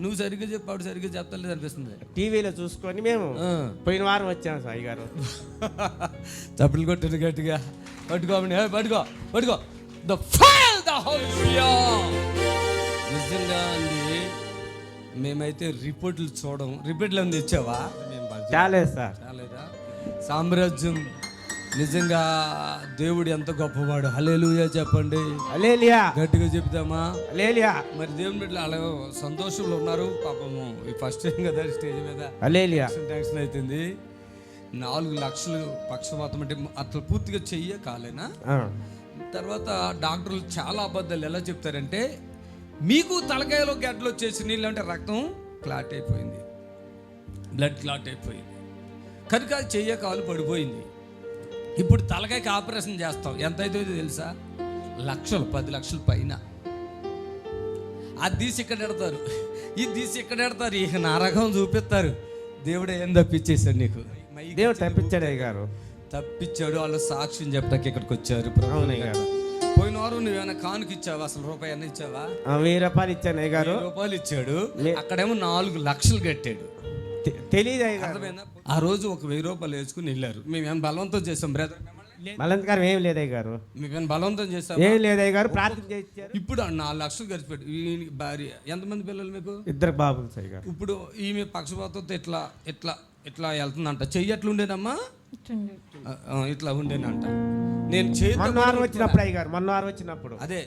నువ్వు సరిగ్గా చెప్పు, అప్పుడు సరిగ్గా చెప్తలేదు అనిపిస్తుంది. టీవీలో చూసుకొని మేము పోయిన వారం వచ్చాము సాయి గారు. చప్పులు కొట్టింది గట్టిగా. పట్టుకో The fire, the hallelujah. నిజంగా అండి మేమైతే రిపోర్ట్లు చూడడం. రిపోర్ట్లు ఏమైనా తెచ్చావా? చాలేదు సార్. చాలేదా? సామ్రాజ్యం నిజంగా దేవుడు ఎంత గొప్పవాడు. హల్లెలూయా చెప్పండి. హల్లెలూయా గట్టిగా చెప్తామా? హల్లెలూయా. మరి దేవుని బిడ్డలు అలా సంతోషంలో ఉన్నారు పాపము. ఈ ఫస్ట్ టైం కదా స్టేజ్ మీద. హల్లెలూయా. టెన్షన్ అవుతుంది. 4 లక్షలు పక్షవాతం అంటే అట్లా పూర్తిగా చెయ్య కాలేనా? తర్వాత డాక్టర్లు చాలా అబద్ధాలు ఎలా చెప్తారంటే మీకు తలకాయలో గడ్డలు వచ్చేసి నీళ్ళు అంటే రక్తం క్లాట్ అయిపోయింది, బ్లడ్ క్లాట్ అయిపోయింది కనుక చెయ్య కాలు పడిపోయింది. ఇప్పుడు తలకాయకి ఆపరేషన్ చేస్తాం. ఎంత అవుతుందో తెలుసా? లక్షలు, 10 లక్షల పైన. అది తీసి ఇక్కడ పెడతారు, ఇది తీసి ఇక్కడ పెడతారు, ఇక నరకం చూపిస్తారు. దేవుడు ఏం తప్పించేశాడు నీకు? దేవుడు తప్పించాడు అయ్య గారు. తప్పించాడు. వాళ్ళు సాక్ష్యం చెప్పడానికి ఇక్కడికి వచ్చారు. పోయిన వారం నువ్వేమైనా కానుక ఇచ్చావా? అసలు రూపాయి అన్న ఇచ్చావా? 1000 రూపాయలు ఇచ్చాను అయ్య గారు. 1000 రూపాయలు ఇచ్చాడు. అక్కడేమో 4 లక్షలు కట్టాడు. తెలియదు. ఆ రోజు ఒక 1000 రూపాయలు వేసుకుని వెళ్ళారు. మేమేం బలవంతం చేసాం బ్రదర్? బలవంతకారం ఏం లేదు అయ్య గారు. మేమేం బలవంతం చేసాం? ఏం లేదు అయ్య గారు. ప్రార్థన చేయించారు. ఇప్పుడు 4 లక్షలు ఖర్చు పెట్టు. భార్య ఎంతమంది పిల్లలు మీకు? 2 బాబులు అయ్య గారు. ఇప్పుడు ఈమె పక్షపాతంతో ఇట్లా ఇట్లా ఇట్లా వెళ్తుందంట. చెయ్యి ఎట్లా ఉండేనమ్మా? ఇట్లా ఉండేనంట. నేను వచ్చినప్పుడు అయ్య గారు, మొన్న వారం వచ్చినప్పుడు అదే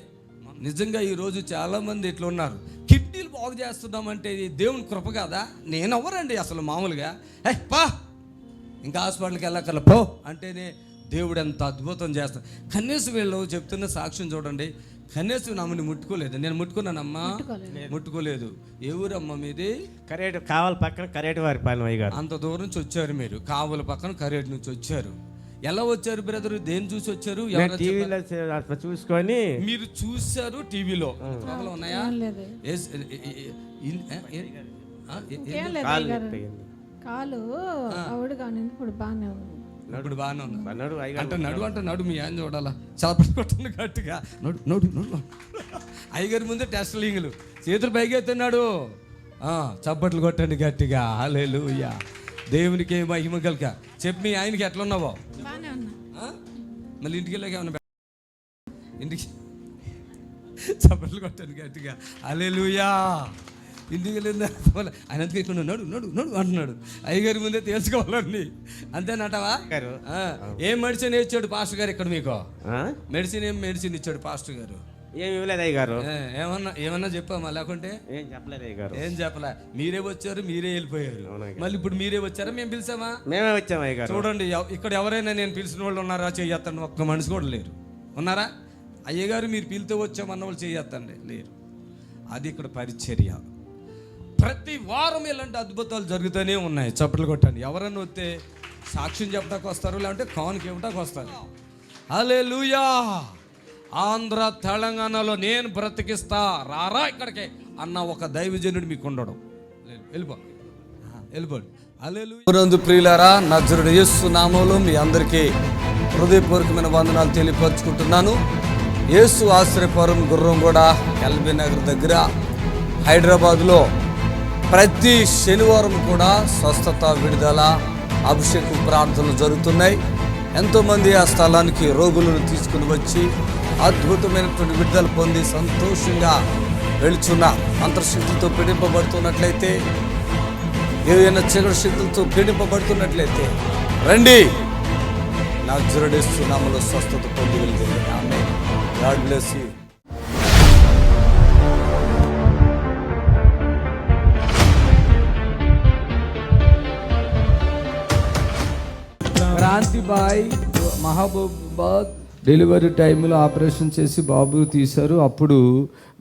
నిజంగా ఈరోజు చాలా మంది ఇట్లా ఉన్నారు. కిడ్నీలు బాగు చేస్తున్నామంటే దేవుని కృప కదా. నేను ఎవరండి అసలు మామూలుగా పా ఇంకా హాస్పిటల్కి వెళ్ళక్కర్ల పో అంటేనే దేవుడు ఎంత అద్భుతం చేస్తాడు. కనీసం వీళ్ళు చెప్తున్న సాక్ష్యం చూడండి. కనీసం నమ్మని ముట్టుకోలేదు. నేను ముట్టుకున్నానమ్మా? ముట్టుకోలేదు. ఏ ఊరమ్మా మీది? కరేటు కావాలి పక్కన కరేటు వారి పాలెం అయ్య గారు. అంత దూరం నుంచి వచ్చారు మీరు. కావుల పక్కన కరేటు నుంచి వచ్చారు. ఎలా వచ్చారు బ్రదర్? దేని చూసి వచ్చారు? టీవీలో చూసుకొని. మీరు చూసారు టీవీలో? ఉన్నాయా? కాలు ఆవిడగా ఇప్పుడు బాగానే ఉంది. ఇప్పుడు బాగానే ఉంది అంటే నడు మీ ఆయన చూడాలా? చేపలు కొట్టింది గట్టిగా. నడు అయ్యగారి ముందే టెస్టింగ్లు. చేతులు పైకి ఎత్తున్నాడు. చప్పట్లు కొట్టండి గట్టిగా. హల్లెలూయా. దేవునికి మహిమ కలుగా. చెప్పి మీ ఆయనకి ఎట్లా ఉన్నావో? బాగానే ఉన్నా. మళ్ళీ ఇంటికి వెళ్ళాక ఏమన్నా ఇంటికి చప్పట్లు కొట్టండి గట్టిగా. హల్లెలూయా. ఇంటికి వెళ్ళిందా ఆయన అందుకే ఇక్కడ నడు నడు నడు అంటున్నాడు. అయ్యగారి ముందే తెలుసుకోవాలండి. అంతేనటవా? ఏం మెడిసిన్ ఇచ్చాడు పాస్టర్ గారు ఇక్కడ మీకు? ఏం మెడిసిన్ ఇచ్చాడు పాస్టర్ గారు? ఏమి ఇవ్వలేదు అయ్య గారు. ఏమన్నా చెప్పామా? లేకుంటే ఏం చెప్పలేదు అయ్య గారు. ఏం చెప్పలే. మీరే వచ్చారు, మీరే వెళ్ళిపోయారు. మళ్ళీ ఇప్పుడు మీరే వచ్చారా, మేము పిలిచామా? మేమే వచ్చాము అయ్య గారు. చూడండి, ఇక్కడ ఎవరైనా నేను పిలిచిన వాళ్ళు ఉన్నారా? చెయ్యొత్తండి. ఒక్క మనిషి కూడా లేరు. ఉన్నారా? అయ్యగారు మీరు పిలితో వచ్చామన్న వాళ్ళు చెయ్యొత్తండి. లేరు. అది ఇక్కడ పరిచర్య. ప్రతి వారం ఇలాంటి అద్భుతాలు జరుగుతూనే ఉన్నాయి. చప్పట్లు కొట్టండి. ఎవరన్నా వస్తే సాక్ష్యం చెప్పడానికి వస్తారు, లేదంటే కానుక ఇవ్వడానికి వస్తారు. హల్లెలూయా. ఆంధ్ర తెలంగాణలో నేను బ్రతికిస్తా రారా ఇక్కడికి అన్న ఒక దైవజనుడు మీకు ఉండడం. వెళ్ళిపోండి. హల్లెలూయా. ప్రియులారా, నజరుడు యేసు నామములో మీ అందరికీ హృదయపూర్వకమైన వందనాలు తెలియపరుచుకుంటున్నాను. యేసు ఆశ్రయపురం గుర్రంగూడ ఎల్బీ నగర్ దగ్గర హైదరాబాద్లో ప్రతి శనివారం కూడా స్వస్థత, విడుదల, అభిషేకం ప్రార్థనలు జరుగుతున్నాయి. ఎంతోమంది ఆ స్థలానికి రోగులను తీసుకుని వచ్చి అద్భుతమైనటువంటి విడుదల పొంది సంతోషంగా వెళుచున్న అంతర్శక్తులతో పీడింపబడుతున్నట్లయితే, ఏదైనా చీకటి శక్తులతో పీడింపబడుతున్నట్లయితే రండి. నజరేయుడు యేసు నామములో స్వస్థత పొంది వెళ్తుంది. Amen. God bless you. Krantibai Mahabubabad delivery టైంలో ఆపరేషన్ చేసి బాబు తీశారు. అప్పుడు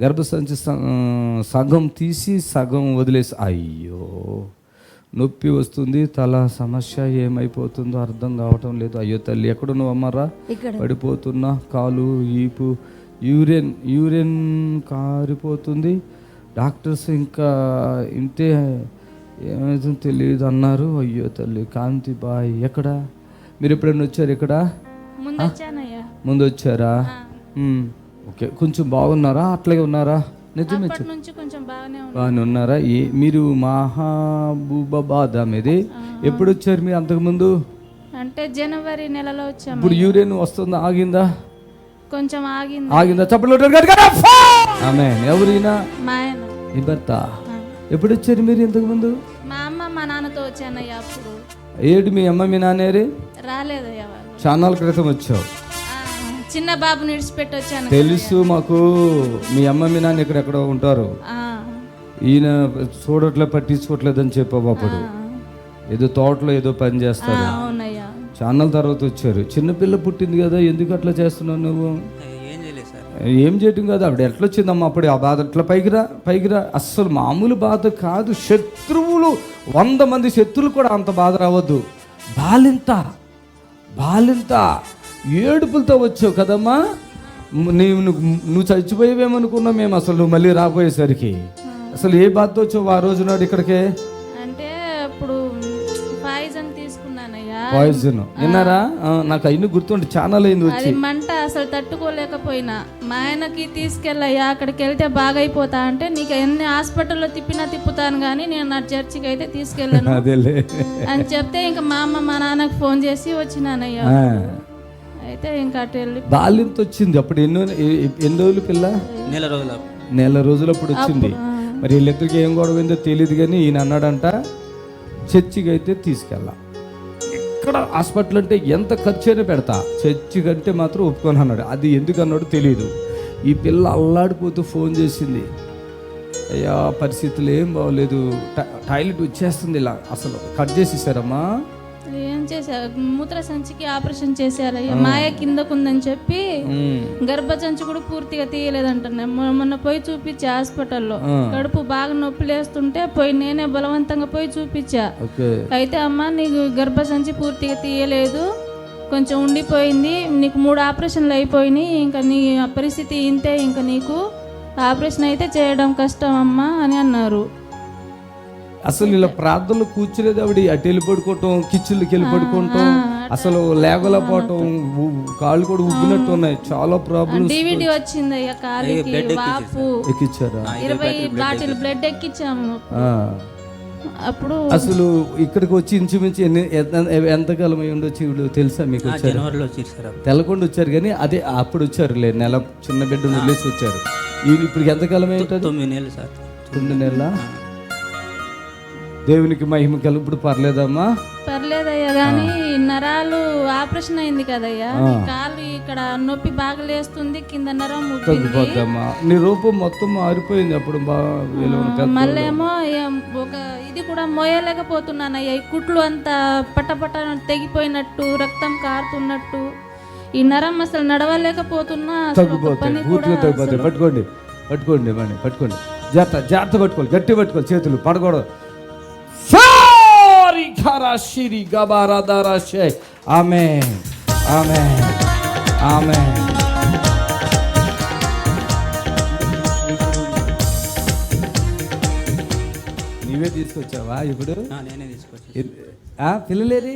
గర్భసంచి సగం తీసి సగం వదిలేసి, అయ్యో నొప్పి వస్తుంది, తల సమస్య ఏమైపోతుందో అర్థం కావటం లేదు. అయ్యో తల్లి ఎక్కడున్నావు అమ్మారా? పడిపోతున్నా, కాలు ఈపు యూరిన్ కారిపోతుంది. డాక్టర్స్ ఇంకా ఇంతే ఏమైతుందో తెలియదు అన్నారు. అయ్యో తల్లి. కాంతిబాయ్ ఎక్కడ? మీరు ఎప్పుడైనా వచ్చారు ఇక్కడ? ముందు వచ్చారా? ఓకే. కొంచెం బాగున్నారా? అట్లాగే ఉన్నారా? నిజమే, బాగానే ఉన్నారా? మీరు మహబూబాబాద్ మీది ఎప్పుడు వచ్చారు మీరు? అంతకుముందు అంటే జనవరి నెలలో వచ్చాము. ఇప్పుడు యూరిన్ వస్తుందా? ఆగిందా? కొంచెం ఆగింది. ఆగిందా? చప్పట్లు. ఆమేన్. ఎవరైనా నీ భర్త? ఎప్పుడు వచ్చారు మీరు ఇంతకు ముందు? మా అమ్మ మా నాన్నతో వచ్చానయ్యా. అప్పుడు ఏడు మీ అమ్మ మీ నాన్నేరే? రాలేదయ్యా. చాన్నాళ్ళ క్రితం వచ్చావు. చిన్న బాబుని విడిచిపెట్టి వచ్చాను. తెలుసు మాకు. మీ అమ్మ మీ నాన్న ఎక్కడెక్కడో ఉంటారు. ఈయన చూడట్లే, పట్టించుకోవట్లేదని చెప్పావు. అప్పుడు ఏదో తోటలో ఏదో పని చేస్తారు. చాన్నాళ్ళ తర్వాత వచ్చారు. చిన్నపిల్ల పుట్టింది కదా, ఎందుకు అట్లా చేస్తున్నావు నువ్వు? ఏం చేయటం కాదు. ఆవిడ ఎట్లా వచ్చిందమ్మా అప్పుడు? ఆ బాధ ఎట్లా పైకి రా. అస్సలు మామూలు బాధ కాదు. శత్రువులు 100 మంది శత్రువులు కూడా అంత బాధ రావద్దు. బాలింత ఏడుపులతో వచ్చావు కదమ్మా. నువ్వు చచ్చిపోయేవేమనుకున్నావు మేము. అసలు నువ్వు మళ్ళీ రాబోయేసరికి అసలు ఏ బాధతో వచ్చావు ఆ రోజు నాడు ఇక్కడికే? అంటే అప్పుడు పాయిజన్ తీసుకున్నానయ్యా. పాయిజన్ విన్నారా? నాకు అయిన గుర్తుండి ఛానల్ అయింది వచ్చి. మంట అసలు తట్టుకోలేకపోయినా మా ఆయనకి తీసుకెళ్ళయ్యా. అక్కడికి వెళ్తే బాగైపోతా అంటే, నీకు ఎన్ని హాస్పిటల్లో తిప్పుతాను కానీ నేను నా చర్చికి అయితే తీసుకెళ్ళాను అని చెప్తే, ఇంకా మా అమ్మ మా నాన్నకు ఫోన్ చేసి వచ్చినానయ్యా. అయితే ఇంకా అటు వెళ్ళి బాలింత వచ్చింది. అప్పుడు ఎన్ని రోజులు పిల్ల? నెల రోజులప్పుడు వచ్చింది. మరి వీళ్ళిద్దరికి ఏం గొడవైందో తెలియదు కానీ ఈయన అన్నాడంట, చర్చికి అయితే తీసుకెళ్ళా. ఇక్కడ హాస్పిటల్ అంటే ఎంత ఖర్చు అయినా పెడతా, చర్చి కంటే మాత్రం ఒప్పుకొని అన్నాడు. అది ఎందుకు అన్నాడు తెలియదు. ఈ పిల్ల అల్లాడిపోతూ ఫోన్ చేసింది, అయ్యా పరిస్థితులు ఏం బాగోలేదు, టాయిలెట్ వచ్చేస్తుంది, ఇలా అసలు కట్ చేసేసారమ్మా. ఏం చేశారు? మూత్ర సంచికి ఆపరేషన్ చేశారయ్యా. మాయ కిందకుందని చెప్పి గర్భసంచి కూడా పూర్తిగా తీయలేదంటున్నా. మొన్న పోయి చూపించా హాస్పిటల్లో. కడుపు బాగా నొప్పి లేస్తుంటే నేనే బలవంతంగా పోయి చూపించా. అయితే అమ్మ నీకు గర్భసంచి పూర్తిగా తీయలేదు, కొంచెం ఉండిపోయింది, నీకు 3 ఆపరేషన్లు అయిపోయినాయి, ఇంకా నీ పరిస్థితి ఇంతే, ఇంకా నీకు ఆపరేషన్ అయితే చేయడం కష్టం అమ్మా అని అన్నారు. అసలు ఇలా ప్రార్థనలు కూర్చునేది ఆవిడ. అటు వెళ్ళి పడుకోవటం, కిచెన్లోకి వెళ్ళి పడుకోవటం, అసలు లేవలేకపోవటం, కాళ్ళు కూడా ఉబ్బినట్టు ఉన్నాయి, చాలా ప్రాబ్లమ్స్. డివిడి వచ్చింది అయ్యా, కాలికి వాపు, ఎక్కిచ్చారా? 20 బాటిల్ బ్లడ్ ఎక్కించాము. అప్పుడు అసలు ఇక్కడికి వచ్చి ఇంచుమించు ఎంతకాలం అయి ఉండొచ్చు వీళ్ళు తెలుసా మీకు? జనవరిలో వచ్చారు సార్. తెల్లకొండ వచ్చారు కానీ అదే అప్పుడు వచ్చారు, నెల చిన్న బిడ్డ వదిలేసి వచ్చారు. ఇప్పుడు ఎంతకాలం ఏంటంటే 9 నెలలు సార్. 9 నెలల. దేవునికి మహిమ కలు. ఇప్పుడు పర్లేదమ్మా? పర్లేదయ్యా, కానీ నరాలు ఆపరేషన్ అయింది కదయ్యా, కాలు ఇక్కడ నొప్పి బాగా లేస్తుంది, కింద నరం తగ్గిపోద్దమ్మా. నీ రూపం మొత్తం మారిపోయింది. అప్పుడు మళ్ళేమో ఒక ఇది కూడా మోయలేకపోతున్నానయ్యా, ఈ కుట్లు అంతా పట్టపట్ట తెగిపోయినట్టు, రక్తం కారుతున్నట్టు, ఈ నరం అసలు నడవలేకపోతున్నా. తగ్గిపోతాయి, పూర్తిగా తగ్గిపోతాయి. పట్టుకోండి పట్టుకోండి మణి, పట్టుకోండి. జాగ్రత్త జాగ్రత్త పట్టుకోవాలి, గట్టి పట్టుకోవాలి, చేతులు పడకూడదు. ఆమేన్ ఆమేన్ ఆమేన్. నీవే తీసుకొచ్చావా ఇప్పుడు? నేనే తీసుకొచ్చాను. పిల్లలేరి?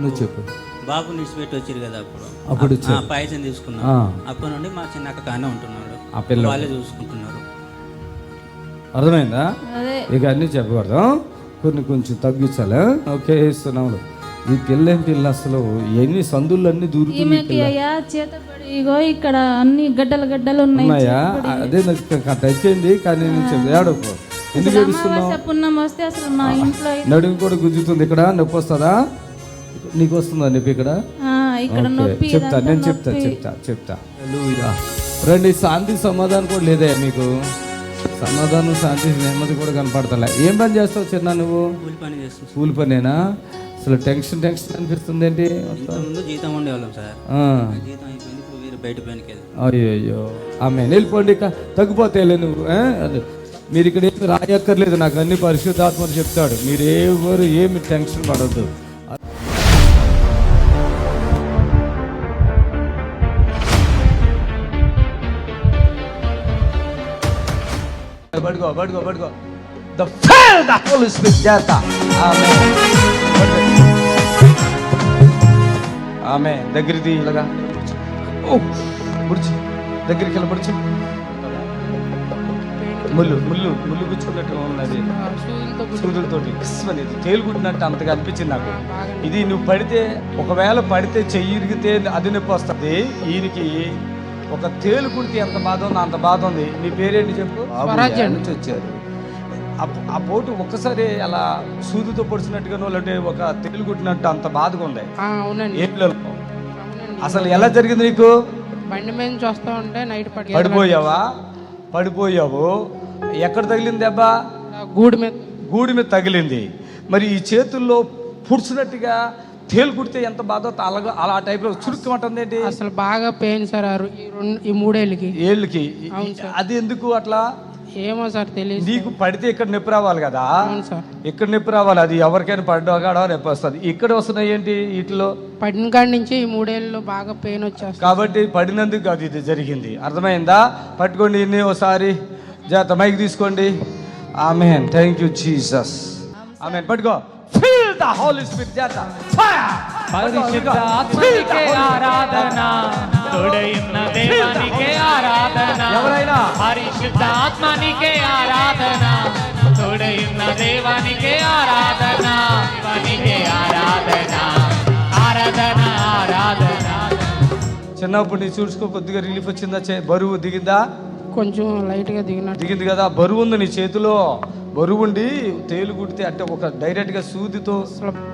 నువ్వు చెప్పు. బాబు నిడిచిపెట్టి వచ్చారు కదా అప్పుడు పాయసం తీసుకున్నాం. అప్పటి నుండి మా చిన్న అక్క కానే ఉంటున్నాడు, ఆ పిల్ల వాళ్ళే చూసుకుంటున్నారు. అర్థమైందా? ఇక అన్నీ చెప్పకూడదు, కొన్ని కొంచెం తగ్గించాలి. ఓకే ఇస్తున్నాము. ఈ పిల్ల ఏం పిల్ల అసలు ఎన్ని సందులు అన్ని దూరుతున్నాయా? ఇక్కడ అన్ని గడ్డలు గడ్డలు ఉన్నాయా? అదే నాకు టచ్ అయింది, కానీ ఏడకు ఎందుకు ఏడుస్తున్నావు? వస్తే అసలు మా ఇంట్లో నడుము కూడా గుంజుతుంది. ఇక్కడ నొప్పి వస్తుందా? నీకు వస్తుందా నొప్పి ఇక్కడ? చెప్తా, నేను చెప్తా చెప్తా చెప్తా. రండి. శాంతి సమాధానం కూడా లేదా మీకు? సమాధానం, శాంతి, నెమ్మది కూడా కనపడతా. ఏం పని చేస్తావు చిన్న నువ్వు? కూలి పనేనా? అసలు టెన్షన్ టెన్షన్ అనిపిస్తుంది ఏంటి? జీతం ఉండేవాళ్ళం సార్, జీతం అయిపోయింది, ఇప్పుడు వేరే బయట పనికి వెళ్ళి. అయ్యో ఆమె వెళ్ళిపోండి, ఇక తగ్గిపోతాయిలే నువ్వు. మీరు ఇక్కడ ఏమి రాయక్కర్లేదు, నాకు అన్ని పరిశుద్ధాత్మలు చెప్తాడు. మీరు ఎవరు ఏమి టెన్షన్ పడద్దు. పడుకో పడుకో పడుకో. The fill the Holy Spirit చేత. ఆమె దగ్గరికి ఇలాగా పుడిచి దగ్గరికి వెళ్ళి పుడిచి ముళ్ళు ముళ్ళు ముళ్ళు కూర్చున్నట్టు ఉన్నది, సూదులతోటి అనేది తేలుకుంటున్నట్టు అంతగా అనిపించింది నాకు. ఇది నువ్వు పడితే, ఒకవేళ పడితే చెయ్యి ఇరిగితే అది నొప్పి వస్తుంది. ఈయనకి ఒక తేలు కుడితే ఎంత బాధ ఉందో అంత బాధ ఉంది. నీ పేరేంటి చెప్పు? నుంచి వచ్చారు. ఆ పోటు ఒక్కసారి అలా సూదుతో పొడిచినట్టుగానో లేదంటే ఒక తేలు కుట్టినట్టు అంత బాధగా ఉంది. అసలు ఎలా జరిగింది నీకు? బండి మీద నుంచి వస్తా ఉంటే నైట్ పడిపోయావా? పడిపోయావు. ఎక్కడ తగిలింది దెబ్బ? గూడి మీద తగిలింది. మరి ఈ చేతుల్లో పుడిచినట్టుగా తేలు కుడితే ఎంత బాధో అలాగా అలా టైప్లో చురుక్కుమంటుంది ఏంటి? అసలు బాగా పెయిన్ సార్ ఈ 3 ఏళ్ళకి. అది ఎందుకు అట్లా? ఏమో సార్ తెలియదు. నీకు పడితే ఇక్కడ నొప్పి రావాలి కదా, ఇక్కడ నొప్పి రావాలి. అది ఎవరికైనా పడ్డా నొప్పి వస్తుంది. ఇక్కడ వస్తున్నాయి ఏంటి? వీటిలో పడిన కాడి నుంచి ఈ 3 ఏళ్ళలో బాగా పెయిన్ వచ్చేస్తుంది. కాబట్టి పడినందుకు అది ఇది జరిగింది. అర్థమైందా? పట్టుకోండి ఇన్ని ఒకసారి జాగ్రత్త. మైక్ తీసుకోండి. Amen. Thank you Jesus. Amen. పట్టుకో. Fill the Holy Spirit. జాగ్రత్త. Fire. పరిశుద్ధ ఆత్మనికే ఆరాధన, తోడైన దేవానికే ఆరాధన. ఎవరైనా పరిశుద్ధ ఆత్మనికే ఆరాధన, తోడైన దేవానికే ఆరాధన. దేవానికే ఆరాధన, ఆరాధన ఆరాధన. చిన్నప్పుడు నీ చూసుకో, కొద్దిగా రిలీఫ్ వచ్చిందా? బరువు దిగిందా? కొంచెం లైట్గా దిగింది కదా. బరువు ఉంది నీ చేతిలో. బరువు ఉండి తేలు కుడితే అంటే ఒక డైరెక్ట్ గా సూదితో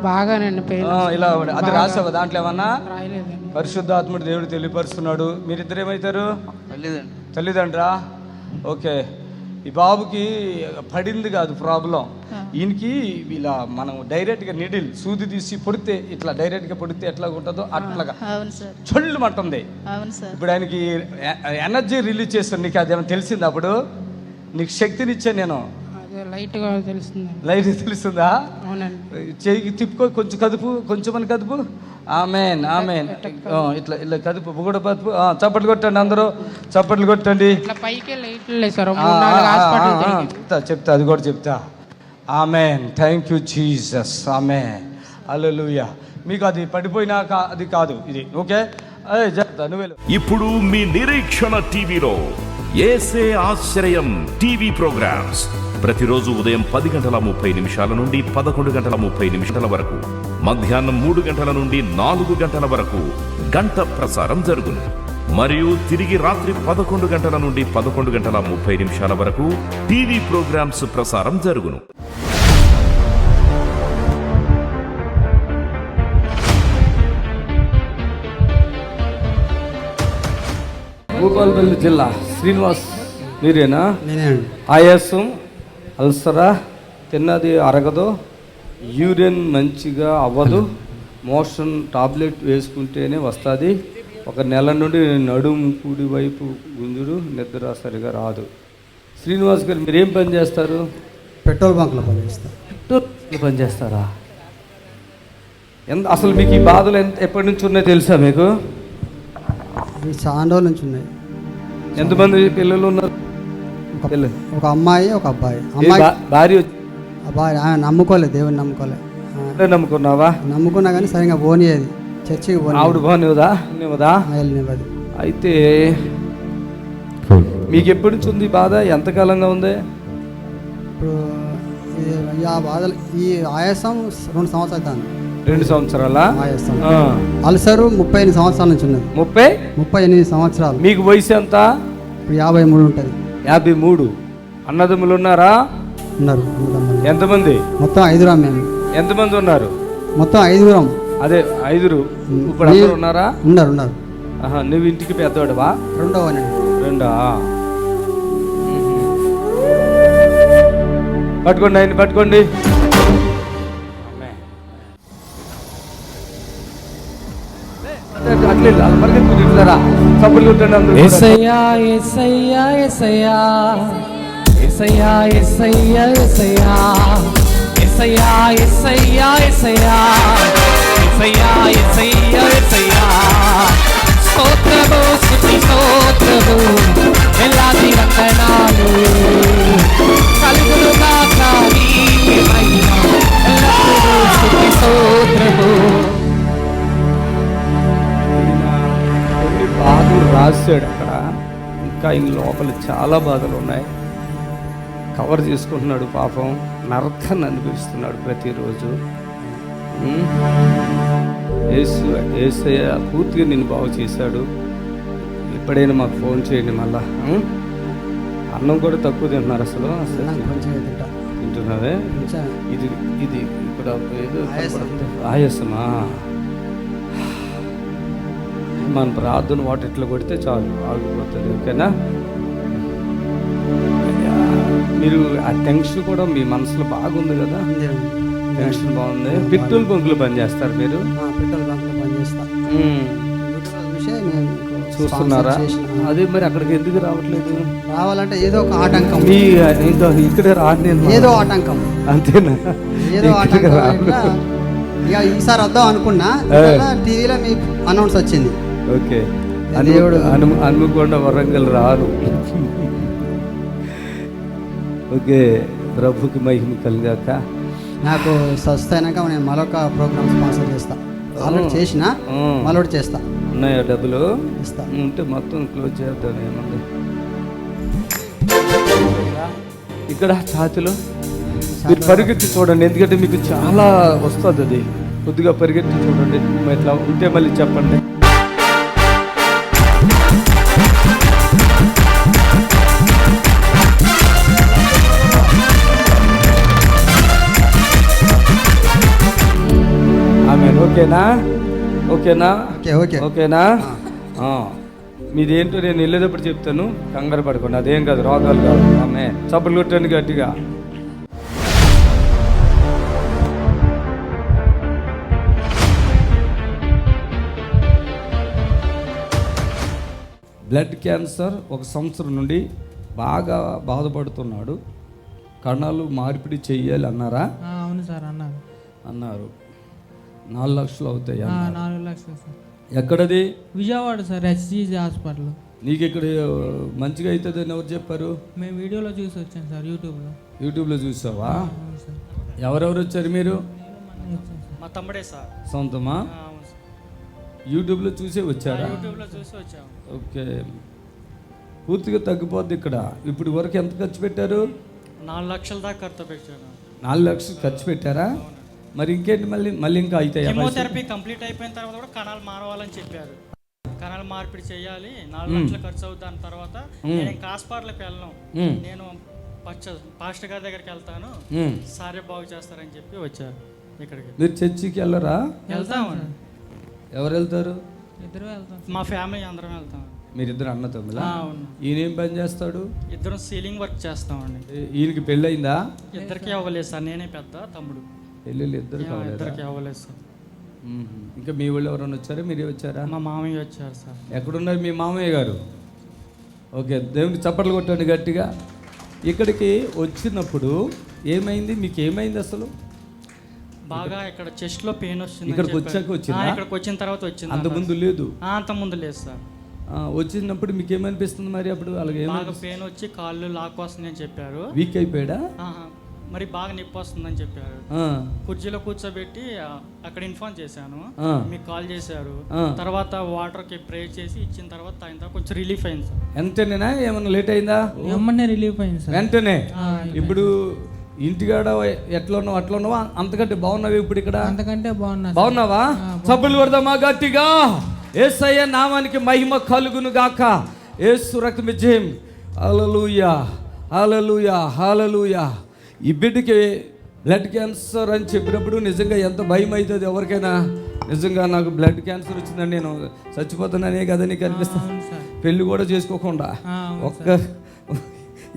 బాగానండి పెయిన్ ఇలా అది రాసావా? దాంట్లో ఏమన్నా? పరిశుద్ధాత్ముడు దేవుడు తెలియపరుస్తున్నాడు. మీరిద్దరు ఏమవుతారు? తల్లిదండ్రా. ఓకే. ఈ బాబుకి పడింది కాదు ప్రాబ్లం, ఈయనకి ఇలా మనం డైరెక్ట్గా నిడిల్ సూది తీసి పొడితే ఇట్లా డైరెక్ట్గా పొడితే ఎట్లా ఉంటుందో అట్లాగా చొల్లు మంటుంది. ఇప్పుడు ఆయనకి ఎనర్జీ రిలీజ్ చేస్తాను. నీకు అది ఏమైనా తెలిసింది? అప్పుడు నీకు శక్తినిచ్చాను నేను. లైట్గా తెలుస్తుంది. లైట్ తెలుస్తుందా? చెయ్యి తిప్పుకో, కొంచెం కదుపు, కొంచెమని కదుపు. Amen amen. ఇట్లా ఇలా కదుపు, బుగడ కదుపు. చప్పట్లు కొట్టండి అందరూ, చప్పట్లు కొట్టండి. చెప్తా అది కూడా చెప్తా. Amen. Thank you Jesus. Amen. Hallelujah. మీకు అది పడిపోయినాక అది కాదు ఇది. ఓకే, నువ్వే. ఇప్పుడు మీ నిరీక్షణ టీవీలో యేసే ఆశ్రయం టీవీ ప్రోగ్రామ్స్ ప్రతిరోజు ఉదయం 10:30 నుండి 11:30 వరకు, మధ్యాహ్నం 3 నుండి 4 వరకు గంట ప్రసారం జరుగును. మరియు తిరిగి రాత్రి 11 నుండి 11:30 వరకు టీవీ ప్రోగ్రామ్స్ ప్రసారం జరుగును. భూపాలపల్లి జిల్లా శ్రీనివాస్ మీరేనా? ఆయాసం, అల్సరా, తిన్నది అరగదు, యూరిన్ మంచిగా అవ్వదు, మోషన్ టాబ్లెట్ వేసుకుంటేనే వస్తుంది. 1 నెల నుండి నడుము కుడి వైపు గుంజుడు, నిద్ర సరిగా రాదు. శ్రీనివాస్ గారు మీరేం పని చేస్తారు? పెట్రోల్ బంక్లో పనిచేస్తారు. పెట్రోల్ పని చేస్తారా? అసలు మీకు ఈ బాధలు ఎప్పటి నుంచి ఉన్నాయో తెలుసా మీకు? చాలా రోజుల నుంచి ఉన్నాయి. ఎంతమంది పిల్లలు ఉన్నారు? ఒక అమ్మాయి, ఒక అబ్బాయి. భార్య ఆమె నమ్ముకోలేదు, దేవుని నమ్ముకోలేదు. నమ్ముకున్నావా? నమ్ముకున్నా కానీ సరిగా పోనీయేది, చర్చికి పోనీ. ఆవిడ పోనివదా? అయితే మీకు ఎప్పటి నుంచి ఉంది బాధ? ఎంతకాలంగా ఉంది? ఇప్పుడు ఆ బాధలు, ఈ ఆయాసం 2 సంవత్సరాలు అవుతుంది. 2 సంవత్సరాల ఆయాసం. అల్సరు 38 సంవత్సరాల నుంచి ఉన్నది. 38 సంవత్సరాలు. మీకు వయసు ఎంత? ఇప్పుడు 53 ఉంటుంది. 53. అన్నదమ్ములు ఉన్నారా? ఉన్నారు. ఎంతమంది? మొత్తం 5 మేము. ఎంతమంది ఉన్నారు? మొత్తం 5. అదే 5. ఇప్పుడు అందరూ ఉన్నారా? ఉన్నారు. నువ్వు ఇంటికి పెద్దవాడువా? రెండో. పట్టుకోండి, ఆయన పట్టుకోండి. యేసయ్యా యేసయ్యా యేసయ్యా యేసయ్యా యేసయ్యా యేసయ్యా యేసయ్యా యేసయ్యా యేసయ్యా యేసయ్యా యేసయ్యా యేసయ్యా స్తోత్రము స్తుతి స్తోత్రము వేలాది వందనాలు కలుగునుగాక నీకే మహిమ ఎల్లప్పుడూ స్తుతి స్తోత్రము. బాధలు రాశాడు అక్కడ. ఇంకా ఇంక లోపల చాలా బాధలు ఉన్నాయి. కవర్ చేసుకుంటున్నాడు పాపం. నరకాన్ని అనుభవిస్తున్నాడు ప్రతిరోజు. యేసయ్య పూర్తిగా నిన్ను బాగు చేశాడు. ఎప్పుడైనా మాకు ఫోన్ చేయండి మళ్ళా. అన్నం కూడా తక్కువ తింటున్నారు. అసలు తింటున్నావే? ఇది ఇప్పుడు ఏదో ఆయాసమా? మన ప్రార్థన వాటిట్లో కొడితే చాలు, ఆగిపోతుంది. ఓకేనా? మీరు ఆ టెన్షన్ కూడా మీ మనసులో బాగుంది కదా? టెన్షన్ బాగుంది. పెట్రోల్ బంకులు పనిచేస్తారు మీరు? పెట్రోల్ బంక్లో పనిచేస్తా. చూస్తున్నారా? అదే మరి అక్కడికి ఎందుకు రావట్లేదు? రావాలంటే ఏదో ఒక ఆటంకం. ఇంకా ఇక్కడ రాను. ఏదో ఆటంకం. అంతేనా? ఏదో ఆటంకం. ఇక ఈసారి వద్దాం అనుకున్నా, టీవీలో మీ అనౌన్స్ వచ్చింది. ఓకే, హన్మకొండ వరంగల్ రాను. ఓకే, ప్రభుకి మహిమ కలిగాక. నాకు స్వస్థ అయినాక నేను మరొక ప్రోగ్రామ్ స్పాన్సర్ చేస్తా. ఆల్రెడీ చేసిన, మరొకటి చేస్తా. ఉన్నాయా డబ్బులు? ఇస్తా. ఉంటే మొత్తం క్లోజ్ చేద్దాం. ఏముంది ఇక్కడ ఛాతిలో? మీరు పరిగెత్తి చూడండి, ఎందుకంటే మీకు చాలా వస్తుంది. అది కొద్దిగా పరిగెత్తి చూడండి. ఇట్లా ఉంటే మళ్ళీ చెప్పండి. ఓకేనా? ఓకేనా? ఓకేనా? మీదేంటో నేను వెళ్ళేటప్పుడు చెప్తాను, కంగారు పడుకోండి. అదేం కాదు, రోగాలు కాదు. ఆమె చప్పట్లు కొట్టండి గట్టిగా. బ్లడ్ క్యాన్సర్ 1 సంవత్సరం నుండి బాగా బాధపడుతున్నాడు. కణాలు మార్పిడి చెయ్యాలి అన్నారా? అవును సార్, అన్నారు. 4 లక్షలు అవుతాయి. 4 లక్షలు సార్. ఎక్కడది? Vijayawada sir, HCG hospital. నీకు ఇక్కడ మంచిగా అవుతుంది అని ఎవరు చెప్పారు? మేము వీడియోలో చూసి వచ్చాను సార్, యూట్యూబ్లో చూసావా? ఎవరెవరు వచ్చారు మీరు? మా తమ్ముడే సార్. సొంతమా? అవును సార్. యూట్యూబ్లో చూసే వచ్చారా? యూట్యూబ్లో చూసి వచ్చాము. ఓకే, పూర్తిగా తగ్గిపోద్ది ఇక్కడ. ఇప్పుడు వరకు ఎంత ఖర్చు పెట్టారు? 4 లక్షల దాకా ఖర్చు పెట్టాను. 4 లక్షలు ఖర్చు పెట్టారా? మరి ఇంకేంటి, మళ్ళీ ఇంకా అవుతాయి? కెమోథెరపీ కంప్లీట్ అయిపోయిన తర్వాత కూడా కణాలు మారవాలని చెప్పారు. కణాల మార్పిడి చేయాలి, 4 లక్షలు ఖర్చు అవుతుంది. దాని తర్వాత నేను ఇంకా హాస్పిటల్కి వెళ్ళను, నేను పాస్టర్ గారి దగ్గరికి వెళ్తాను, సారే బాగు చేస్తారని చెప్పి వచ్చారు ఇక్కడికి. మీరు చర్చికి వెళ్ళరా? వెళ్తామండి. ఎవరు వెళ్తారు? ఇద్దరు వెళ్తాం, మా ఫ్యామిలీ అందరం వెళ్తాం. మీరిద్దరు అన్న తమ్ములా? అవును. ఈయన ఏం పని చేస్తాడు? ఇద్దరం సీలింగ్ వర్క్ చేస్తామండి. ఈయనకి పెళ్ళి అయిందా? ఇద్దరికి అవ్వలేదు సార్, నేనే పెద్ద, తమ్ముడు. పెళ్ళిళ్ళు ఇద్దరికి అవ్వలేదు సార్. ఇంకా మీ వాళ్ళు ఎవరైనా వచ్చారా, మీరే వచ్చారా? మా మామయ్య వచ్చారు సార్. ఎక్కడున్నారు మీ మామయ్య గారు? ఓకే, దేవునికి చప్పట్లు కొట్టండి గట్టిగా. ఇక్కడికి వచ్చినప్పుడు ఏమైంది, మీకు ఏమైంది అసలు? బాగా ఇక్కడ చెస్ట్ లో పెయిన్ వస్తుంది. ఇక్కడికి వచ్చాక వచ్చిందా? ఇక్కడికి వచ్చిన తర్వాత వచ్చింది. అంత ముందు లేదు? అంత ముందు లేదు సార్. వచ్చినప్పుడు మీకు ఏమనిపిస్తుంది మరి? అప్పుడు అలాగే బాగా పెయిన్ వచ్చి కాళ్ళు లాక్ వస్తుంది అని చెప్పారు. వీక్ అయిపోయాడా? మరి బాగా నొప్పి వస్తుందని చెప్పారు. కుర్చీలో కూర్చోబెట్టి అక్కడ ఇన్ఫార్మ్ చేశాను, మీకు కాల్ చేశారు. తర్వాత వాటర్కి ప్రే చేసి ఇచ్చిన తర్వాత తాగిన తర్వాత కొంచెం రిలీఫ్ అయింది సార్. వెంటనేనా ఏమన్నా లేట్ అయిందా? ఏమన్నా రిలీఫ్ అయింది సార్ వెంటనే. ఇప్పుడు ఇంటికాడ ఎట్లా ఉన్నావు అట్లా ఉన్నావా? అంతకంటే బాగున్నావు ఇప్పుడు ఇక్కడ? అంతకంటే బాగున్నావా? చప్పట్లు కొడదామా గట్టిగా? యేసయ్య నామానికి మహిమ కలుగును గాక. యేసు రక్తం విజయం. హల్లెలూయా, హల్లెలూయా, హల్లెలూయా. ఈ బిడ్డకి బ్లడ్ క్యాన్సర్ అని చెప్పినప్పుడు నిజంగా ఎంత భయం అవుతుంది ఎవరికైనా. నిజంగా నాకు బ్లడ్ క్యాన్సర్ వచ్చిందని నేను చచ్చిపోతున్నానే కదా నీకు అనిపిస్తుంది. పెళ్ళి కూడా చేసుకోకుండా ఒక్క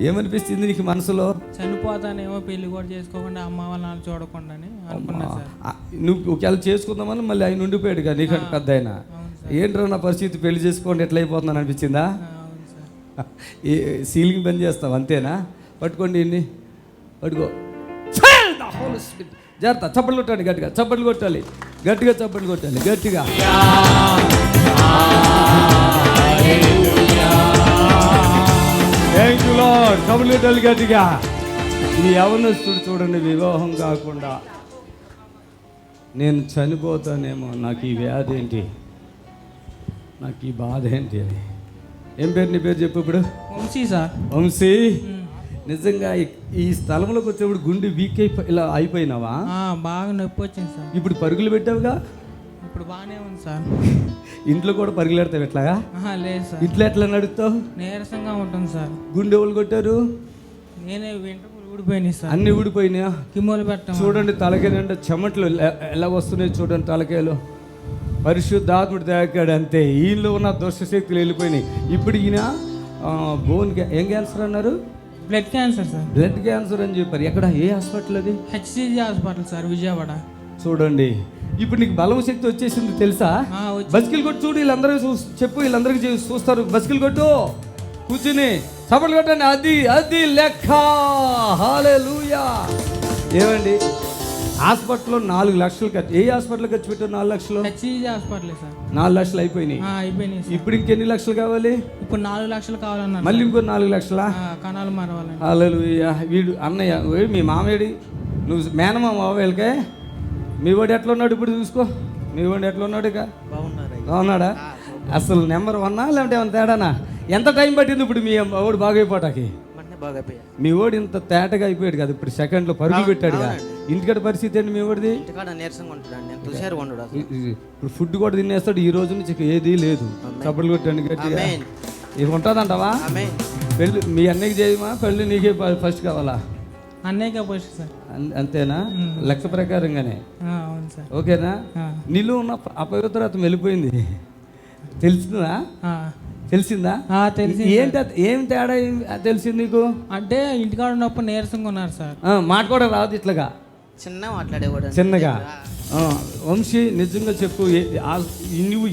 ఏమనిపిస్తుంది నీకు మనసులో? చనిపోతానేమో, పెళ్లి కూడా చేసుకోకుండా అమ్మ వాళ్ళని చూడకుండా అనుకున్నా సార్. నువ్వు ఒకవేళ చేసుకుందామని మళ్ళీ ఆయన ఉండిపోయాడు కదా నీకంటే పెద్ద ఆయన. ఏంట్రా నా పరిస్థితి, పెళ్లి చేసుకోండి ఎట్లా అయిపోతున్నాను అనిపించిందా? సీలింగ్ పని చేస్తావు అంతేనా? పట్టుకోండి ఇన్ని, పట్టుకో. జాగ్రత్త, చప్పట్లు కొట్టాలి గట్టిగా, చప్పట్లు కొట్టాలి గట్టిగా, చప్పట్లు కొట్టాలి గట్టిగా. Thank you lord. చప్పట్లు కొట్టాలి గట్టిగా. ఈ యవనస్తుడు చూడండి, వివాహం కాకుండా నేను చనిపోతానేమో, నాకు ఈ వ్యాధి ఏంటి, నాకు ఈ బాధ ఏంటి అని. ఏం పేరు నీ పేరు చెప్పు ఇప్పుడు? వంశీ సార్. వంశీ, నిజంగా ఈ స్థలంలోకి వచ్చేప్పుడు గుండె వీక్ ఇలా అయిపోయినావా? బాగా నొప్పి వచ్చింది సార్. ఇప్పుడు పరుగులు పెట్టావుగా? ఇప్పుడు బాగానే ఉంది సార్. ఇంట్లో కూడా పరుగులు పెడతావు ఎట్లాగా? లేదు సార్. ఇంట్లో ఎట్లా నడుస్తావు? నీరసంగా ఉంటుంది సార్. గుండె ఎవరు కొట్టారు? నేనే వెంట్రుకలు ఊడిపోయినాయి సార్. అన్ని ఊడిపోయినాయా? కిమోలు పెట్టాం. చూడండి తలకాయ నిండా చెమట్లు ఎలా వస్తున్నాయి చూడండి తలకాయలో. పరిశుద్ధాత్ముడు తాకాడు అంతే. ఈయనలో ఉన్న దుష్టశక్తులు వెళ్ళిపోయినాయి. ఇప్పుడు ఈయన బోన్ ఏం క్యాన్సర్ అన్నారు? Blood cancer sir. Blood cancer అని చెప్పారు. ఎక్కడ, ఏ హాస్పిటల్ అది? HCG hospital sir, Vijayawada. చూడండి ఇప్పుడు నీకు బలం శక్తి వచ్చేసింది తెలుసా? బస్కిల్ కొట్టు చూడు, వీళ్ళందరూ చెప్పు, వీళ్ళందరికీ చూస్తారు. బస్కిల్ కొట్టు, కూర్చుని చప్పట్లు కొట్టండి. అది అది లెక్క. హల్లెలూయా. ఏమండి హాస్పిటల్లో 4 లక్షలు ఖర్చు. ఏ హాస్పిటల్ ఖర్చు పెట్టారు? 4 లక్షలు. HCG hospital sir. 4 లక్షలు అయిపోయినాయి. ఇప్పుడు ఇంకెన్ని లక్షలు కావాలి? ఇప్పుడు 4 లక్షలు కావాలన్నారు. మళ్ళీ ఇంకో 4 లక్షలా? కణాలు మారవాలి. హల్లెలూయా. వీడు అన్నయ్య, మీ మామేడి, నువ్వు మేనమామ వీళ్ళకే. మీ వాడు ఎట్లా ఉన్నాడు ఇప్పుడు చూసుకో. మీ వాడు ఎట్లా ఉన్నాడు? ఇక బాగున్నాడా? అసలు నెంబర్ 1 లేదంటే ఏమైనా తేడానా? ఎంత టైం పట్టింది ఇప్పుడు మీ వాడు బాగైపోటాకి? మీ వాడు ఇంత తేటగా అయిపోయాడు కదా, ఇప్పుడు సెకండ్లో పరుగులు పెట్టాడు కదా. ఇంటికాడ పరిస్థితి ఏంటి మీ వాడిది? ఇప్పుడు ఫుడ్ కూడా తినేస్తాడు. ఈ రోజు నుంచి ఏది లేదు. చప్పట్లు కొట్టండి గట్టిగా. ఇది ఉంటుందంటావా? పెళ్ళి మీ అన్నయ్యకి చేయమా? పెళ్ళి నీకే ఫస్ట్ కావాలా? అన్నయ్యకే ఫస్ట్ సార్. అంతేనా? లెక్క ప్రకారంగానే. అవును సార్. ఓకేనా? నీలో ఉన్న అపవిత్రత వెళ్ళిపోయింది. తెలిసిందా? తెలిసిందా? ఏంటి ఏం తేడా తెలిసింది నీకు? అంటే ఇంటికాడ ఉన్నప్పుడు నీరసంగా ఉన్నారు సార్. మాట కూడా రాదు ఇట్లాగా, చిన్న మాట్లాడేవాడు చిన్నగా. వంశీ నిజంగా చెప్పు, నువ్వు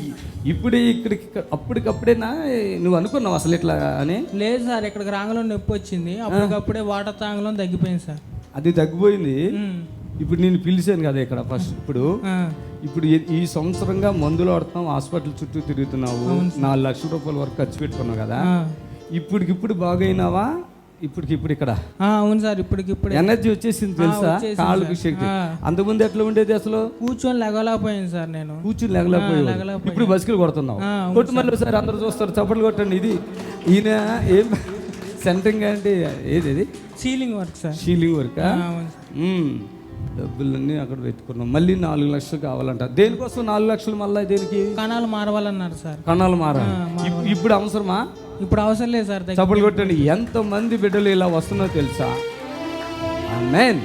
ఇప్పుడే ఇక్కడికి అప్పటికప్పుడేనా నువ్వు అనుకున్నావు అసలు ఇట్లా అని? లేదు సార్, ఇక్కడికి రాంగలో నొప్పి వచ్చింది. అప్పటికప్పుడే వాటర్ తాగలో తగ్గిపోయింది సార్. అది తగ్గిపోయింది. ఇప్పుడు నేను పిలిచాను కదా ఇక్కడ ఫస్ట్. ఇప్పుడు ఈ సంవత్సరంగా మందులు ఆడుతున్నావు, హాస్పిటల్ చుట్టూ తిరుగుతున్నావు, 4 లక్షల రూపాయల వరకు ఖర్చు పెట్టుకున్నావు కదా. ఇప్పటికిప్పుడు బాగైనావా ఇప్పుడు ఇక్కడ అవును సార్, ఇప్పటికిప్పుడు ఎనర్జీ వచ్చేసింది తెలుసా, కాళ్ళకు శక్తి. అంతకుముందు ఎట్లా ఉండేది అసలు? కూర్చొని లేగలేకపోయాను సార్, నేను కూర్చుని లేగలేకపోయాను. ఇప్పుడు బస్సులు కొడుతున్నావు. కొట్టు మళ్ళీ సార్ అందరూ చూస్తారు, చప్పట్లు కొట్టండి. ఇది ఈయన ఏం సెంటరింగ్ అంటే ఏది? ఇది ceiling work sir. Ceiling work. డబ్బులన్నీ అక్కడ పెట్టుకున్నాం. మళ్ళీ 4 లక్షలు కావాలంట. దేనికోసం 4 లక్షలు? మళ్ళీ దేనికి? కణాలు మారవాలన్నారు సార్. కణాలు మారాలి. ఇప్పుడు అవసరమా? ఇప్పుడు అవసరం లేదు సార్. చప్పట్లు కొట్టండి. ఎంతమంది బిడ్డలు ఇలా వస్తున్నా తెలుసా? ఆమేన్,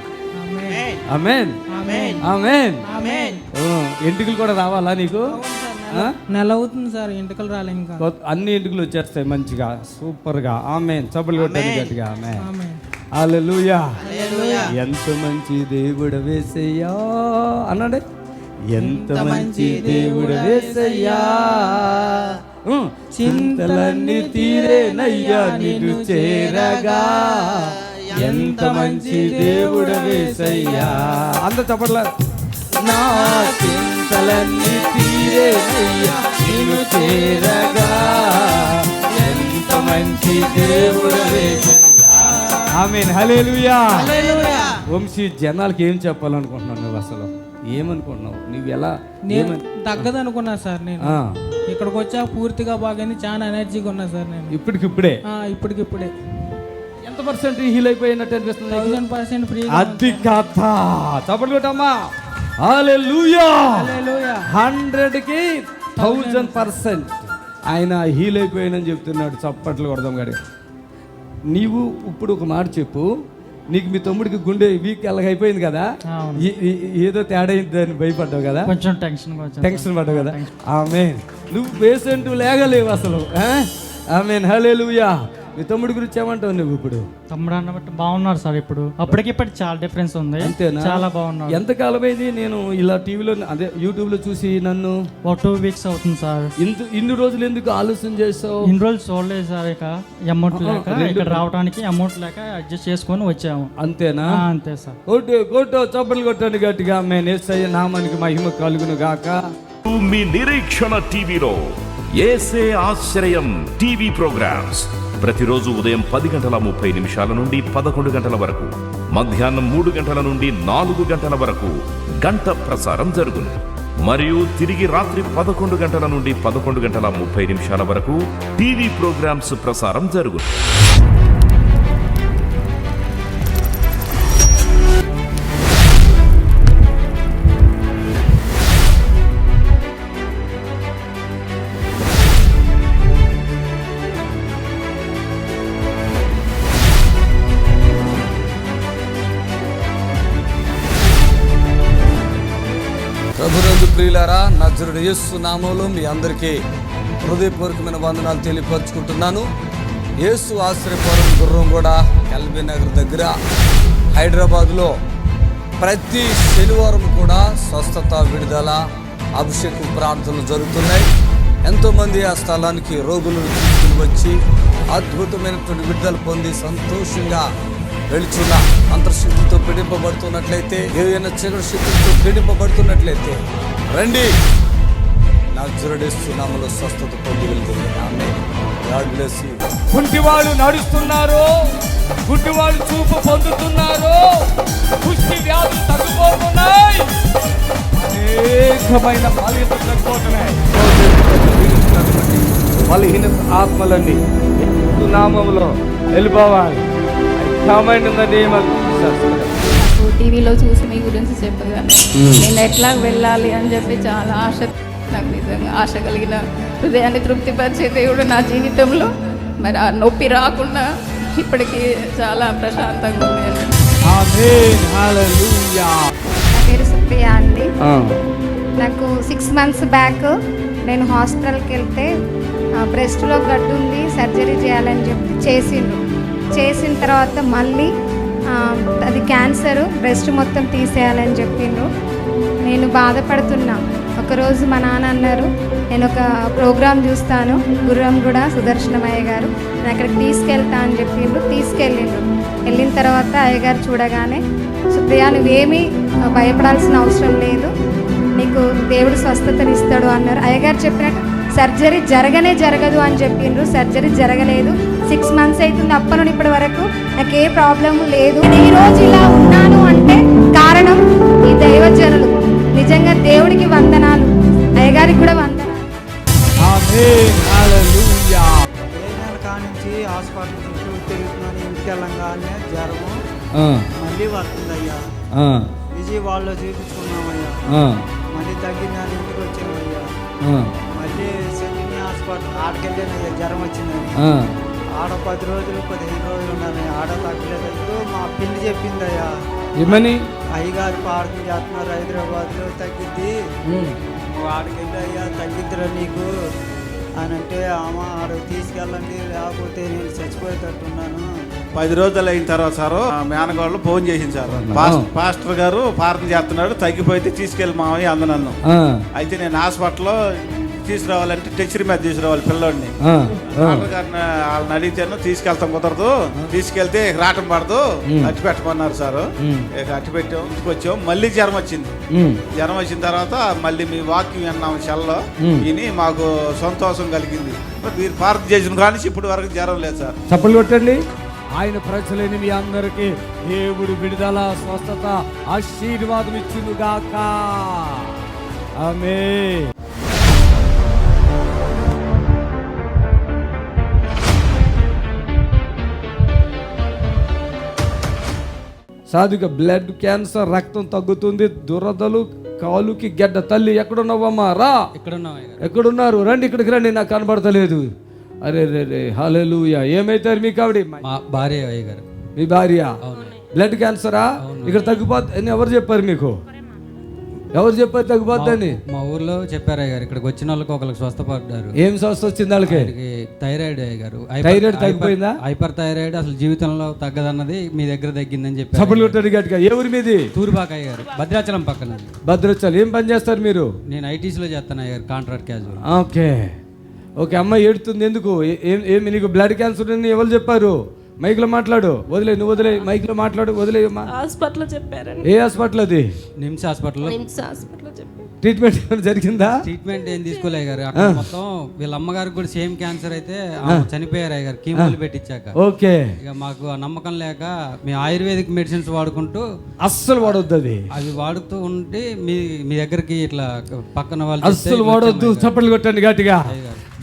ఆమేన్, ఆమేన్. ఎంటుకలు కూడా రావాలా నీకు? నెల అవుతుంది సార్, ఎంటుకలు రాలే ఇంకా. అన్ని ఎంటుకలు వచ్చేస్తాయి మంచిగా, సూపర్గా. ఆమేన్. చప్పట్లు కొట్టండి గట్టిగా. ఆమేన్, హల్లెలూయా. ఎంత మంచి దేవుడు యేసయ్యా అన్నాడే. ఎంత మంచి దేవుడు యేసయ్యా, చింతలన్నీ తీరేనయ్యా నిన్ను చేరగా. ఎంత మంచి దేవుడు యేసయ్యా. అంత చప్పట్ల. నా చింతలన్నీ తీరేనయ్యా నిన్ను చేరగా. ఎంత మంచి దేవుడు యేసయ్యా. ఆమేన్, హల్లెలూయా. వంశీ, జనాలకి ఏం చెప్పాలనుకుంటున్నావు నువ్వు? అసలు ఏమనుకుంటున్నావు నువ్వు? ఎలా తగ్గదనుకున్నా సార్ నేను. ఇక్కడికి వచ్చా పూర్తిగా బాగానే, చాలా ఎనర్జీగా ఉన్నా సార్ నేను. ఇప్పటికిప్పుడే ఎంత % హీల్ అయిపోయినట్టు అనిపిస్తుంది? 1000% ఫ్రీ. అది కథ. చప్పట్లు కొట్టమ్మా. హల్లెలూయా. 100కి 1000% ఆయన హీల్ అయిపోయానని చెప్తున్నాడు. చప్పట్లు కొడదాం గాడి. నీవు ఇప్పుడు ఒక మాట చెప్పు. నీకు మీ తమ్ముడికి గుండె వీక్ ఎలాగైపోయింది కదా, ఏదో తేడా అయిందని భయపడ్డావు కదా, కొంచెం టెన్షన్ పడ్డావు కదా. ఆమేన్. నువ్వు పేషెంట్ లేగలేవు అసలు. ఆమేన్, హల్లెలూయా. మీ తమ్ముడి గురించి ఏమంటావు నువ్వు? ఇప్పుడు తమ్ముడు అన్నట్టు బాగున్నారు సార్. ఇప్పుడు అప్పటికి చాలా డిఫరెన్స్ ఉంది. అంతేనా? చాలా బాగున్నారు. ఎంతకాలం అయింది నేను ఇలా టీవీలో అదే యూట్యూబ్లో చూసి? నన్ను 2 వీక్స్ అవుతుంది సార్. ఇన్ని రోజులు ఎందుకు ఆలోచన చేసావు? ఇన్ని రోజులు చూడలేదు సార్. ఇక అమౌంట్ లేక, ఇక్కడ రావడానికి అమౌంట్ లేక అడ్జస్ట్ చేసుకొని వచ్చాము. అంతేనా? అంతే సార్. కొట్టు చప్పట్లు కొట్టండి గట్టిగా. ఆమేన్. యేసయ్య నామానికి మహిమ కలుగును గాక. మీ నిరీక్షణ టీవీలో యేసే ఆశ్రయం టీవీ ప్రోగ్రామ్స్ ప్రతిరోజు ఉదయం 10:30 నుండి 11 వరకు, మధ్యాహ్నం 3 నుండి 4 వరకు గంట ప్రసారం జరుగును. మరియు తిరిగి రాత్రి 11 నుండి 11:30 వరకు టీవీ ప్రోగ్రామ్స్ ప్రసారం జరుగును. ప్రభునందు ప్రియులారా, నజరుడు యేసు నామములో మీ అందరికీ హృదయపూర్వకమైన వందనాలు తెలియపరుచుకుంటున్నాను. యేసు ఆశ్రయపురం గుర్రంగూడ ఎల్బీ నగర్ దగ్గర హైదరాబాద్లో ప్రతి శనివారం కూడా స్వస్థత, విడుదల, అభిషేకం ప్రార్థనలు జరుగుతున్నాయి. ఎంతోమంది ఆ స్థలానికి రోగులను తీసుకుని వచ్చి అద్భుతమైనటువంటి విడుదల పొంది సంతోషంగా వెళుచున్న అంతర్శక్తితో పీడింపబడుతున్నట్లయితే, ఏదైనా చీకటి శక్తితో పీడింపబడుతున్నట్లయితే రండి. నజరుడు యేసు నామములో స్వస్థత పొంది వెళ్తుంది. ఆమేన్. God bless you. కుంటివాళ్ళు నడుస్తున్నారు, గుడ్డివాళ్ళు చూపు పొందుతున్నారు, కుష్టి వ్యాధులు తగ్గిపోతున్నాయి, అనేకమైన బలహీనతలు తగ్గిపోతున్నాయి. బలహీన ఆత్మలన్నీ యేసు నామములో వెళ్ళిపోవాలి. టీవీలో చూసి మీ గురించి చెప్పగానే నేను ఎట్లా వెళ్ళాలి అని చెప్పి చాలా ఆశ, నాకు నిజంగా ఆశ కలిగిన హృదయాన్ని తృప్తిపరిచే దేవుడు నా జీవితంలో. మరి ఆ నొప్పి రాకుండా ఇప్పటికీ చాలా ప్రశాంతంగా ఉంది. నా పేరు సుప్రియ అండి. నాకు 6 months బ్యాక్ నేను హాస్పిటల్కి వెళ్తే బ్రెస్ట్లో గడ్డు ఉంది, సర్జరీ చేయాలని చెప్పి చేసిన తర్వాత మళ్ళీ అది క్యాన్సర్, బ్రెస్ట్ మొత్తం తీసేయాలని చెప్పిండ్రు. నేను బాధపడుతున్నా. ఒకరోజు మా నాన్న అన్నారు, నేను ఒక ప్రోగ్రాం చూస్తాను, గుర్రంగూడ సుదర్శనమయ్య గారు, నేను అక్కడికి తీసుకెళ్తా అని చెప్పిండ్రు. వెళ్ళిన తర్వాత అయ్యగారు చూడగానే, సుప్రియ నువ్వేమీ భయపడాల్సిన అవసరం లేదు, నీకు దేవుడు స్వస్థతనిస్తాడు అన్నారు. అయ్యగారు చెప్పినట్టు సర్జరీ జరగదు అని చెప్పిండ్రు. సర్జరీ జరగలేదు. 6 మంత్స్ అవుతుంది. అప్పటి నుండి ఇప్పటి వరకు నాకు ఏ ప్రాబ్లం లేదు. నేను ఈరోజు ఇలా ఉన్నాను అంటే కారణం ఈ దైవజనులు. నిజంగా దేవుడికి వందనాలు, అయ్యగారికి కూడా వందనాలు. కానించి హాస్పిటల్ చుట్టూ తిరుగుతున్నాను. ఇంటికి వెళ్ళంగానే జ్వరము మళ్ళీ వస్తుందయ్యా. విజయవాడలో చూపించుకున్నామయ్యా, మళ్ళీ తగ్గిందని ఇంటికి వచ్చామయ్యా. మళ్ళీ సెంటినీ హాస్పిటల్ ఆడికి వెళ్ళానయ్యా, జ్వరం వచ్చిందని. ఆడ 10 రోజులు 15 రోజులు ఉన్నానయ్యా, ఆడ తగ్గలేదు. మా పిల్లి చెప్పిందయ్యా, ఏమని? అయ్యగారు ప్రార్థన చేస్తున్నారు హైదరాబాద్లో, తగ్గిద్ది, ఆడికి వెళ్ళి అయ్యా తగ్గిద్దిరా నీకు అని అంటే, అమ్మ ఆడకు తీసుకెళ్ళండి లేకపోతే నేను చచ్చిపోయేటట్టున్నాను. 10 రోజులు అయిన తర్వాత సారు మేనగాళ్ళు ఫోన్ చేసింది సార్. పాస్టర్ గారు ప్రార్థన చేస్తున్నాడు, తగ్గిపోతే తీసుకెళ్ళి మామయ్య అందు నన్ను. అయితే నేను హాస్పిటల్లో తీసుకురావాలంటే టెచ్చరి మీద తీసుకురావాలి పిల్లోడిని. వాళ్ళని అడిగితేను తీసుకెళ్తాం కుదరదు, తీసుకెళ్తే రావటం పడదు, అట్టి పెట్టమన్నారు సారు. ఇక అట్టి పెట్టాం, ఇంటికి వచ్చాం. మళ్ళీ జ్వరం వచ్చింది. జ్వరం వచ్చిన తర్వాత మళ్ళీ మీ వాక్యం విన్నాం సెల్లో, విని మాకు సంతోషం కలిగింది. మీరు ప్రార్థన చేసిన కానీ ఇప్పటి వరకు జ్వరం లేదు సార్. చప్పట్లు కొట్టండి. ఆయన ప్రజలని మీ అందరికీ దేవుడు విడుదల, స్వస్థత, ఆశీర్వాదం ఇచ్చును గాక. ఆమేన్. సాధుగా బ్లడ్ క్యాన్సర్, రక్తం తగ్గుతుంది, దురదలు, కాలుకి గడ్డ. తల్లి ఎక్కడున్నావమ్మా? రా. ఎక్కడున్నారు? రండి, ఇక్కడికి రండి, నాకు కనబడతలేదు. అరే రే రే, హల్లెలూయా. ఏమైతారు మీకు ఆవిడ? భార్య అయ్యగారు. మీ భార్య బ్లడ్ క్యాన్సరా? ఇక్కడ తగ్గిపోద్ది ఎవరు చెప్పారు మీకు? ఎవరు చెప్పారు తగ్గిపోద్దని? మా ఊర్లో చెప్పారు అయ్యగారు. ఇక్కడికి వచ్చిన వాళ్ళకి ఒకరికి స్వస్థపడ్డారు. ఏం స్వస్థ వచ్చింది వాళ్ళకి? థైరాయిడ్ అయ్యగారు. థైరాయిడ్ తగ్గిపోయిందా? హైపర్ థైరాయిడ్ అసలు జీవితంలో తగ్గదన్నది మీ దగ్గర తగ్గిందని చెప్పారు. సభలు కొట్టారు గట్టిగా. ఏ ఊరి మీది? తూర్పాక అయ్యారు, భద్రాచలం పక్కన. భద్రాచలం. ఏం పని చేస్తారు మీరు? నేను ఐటీసీలో చేస్తాను అయ్యారు, కాంట్రాక్ట్ క్యాజువల్. Okay okay. అమ్మాయి ఏడుతుంది ఎందుకు? ఏమి నీకు బ్లడ్ క్యాన్సర్ అని ఎవరు చెప్పారు? మైక్లో మాట్లాడు. వదిలే, నువ్వు వదిలే, మైక్లో మాట్లాడు. వదిలేయమ్మా. హాస్పిటల్లో చెప్పారండి. ఏ హాస్పిటల్ అది? నిమ్స్ హాస్పిటల్లో. చెప్పారు. ట్రీట్మెంట్ జరిగిందా? ట్రీట్మెంట్ ఏం తీసుకోలే గారు. అక్కడ మొత్తం వీళ్ళ అమ్మగారికి కూడా సేమ్ క్యాన్సర్ అయితే చనిపోయారు అయ్యారు, కీమోలు పెట్టించాక. ఓకే. ఇక మాకు నమ్మకం లేక మేము ఆయుర్వేదిక్ మెడిసిన్స్ వాడుకుంటూ, అస్సలు వాడొద్దు అవి వాడుతూ ఉంటే మీ దగ్గరికి ఇట్లా పక్కన వాళ్ళు అస్సలు వాడొద్దు. చప్పట్లు కొట్టండి గట్టిగా.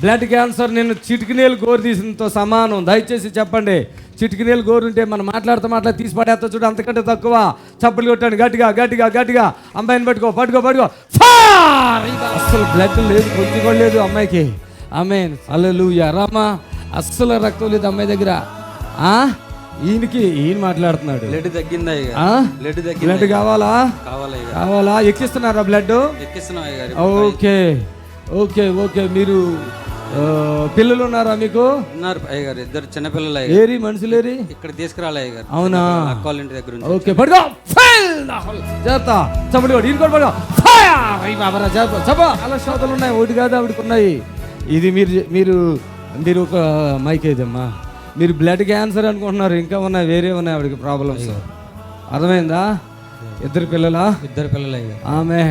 బ్లడ్ క్యాన్సర్ నేను చిటికినేలు గోరు తీసినంతో సమానం. దయచేసి చెప్పండి. చిటికినేలు గోరు ఉంటే మనం మాట్లాడుతూ తీసి పడేస్తా చూడు, అంతకంటే తక్కువ. చప్పట్లు కొట్టండి గట్టిగా గట్టిగా గట్టిగా. అమ్మాయిని పట్టుకో పట్టుకో పట్టుకో. అస్సలు బ్లడ్ లేదు, కొంచెం కూడా లేదు అమ్మాయికి. ఆమేన్. హల్లెలూయా. రామా, అస్సలు రక్తం లేదు అమ్మాయి దగ్గర. ఈయన మాట్లాడుతున్నాడు. బ్లడ్ తగ్గిందా? బ్లడ్ కావాలా? కావాలా? ఎక్కిస్తున్నారా బ్లడ్? Okay okay okay. మీరు పిల్లలు ఉన్నారా మీకు? ఉన్నారు అయ్యగారు, 2 చిన్నపిల్లలు. ఏరి మనుషులేరి? ఇక్కడ తీసుకురాలే అయ్యగారు. అవునా? అక్కోళ్ళ ఇంటి దగ్గర. ఓకే పడుకో. చేస్తా చప్పటి కూడా ఇంకోటి పడుకో. చాలా శోధలు ఉన్నాయి, ఒకటి కాదు ఆవిడకి ఉన్నాయి. ఇది మీరు మీరు ఒక మైక్ ఏదమ్మా, మీరు బ్లడ్ క్యాన్సర్ అనుకుంటున్నారు, ఇంకా ఉన్నాయి, వేరే ఉన్నాయి ఆవిడకి ప్రాబ్లమ్స్. అర్థమైందా? 2 పిల్లలా? 2 పిల్లలు. ఆమె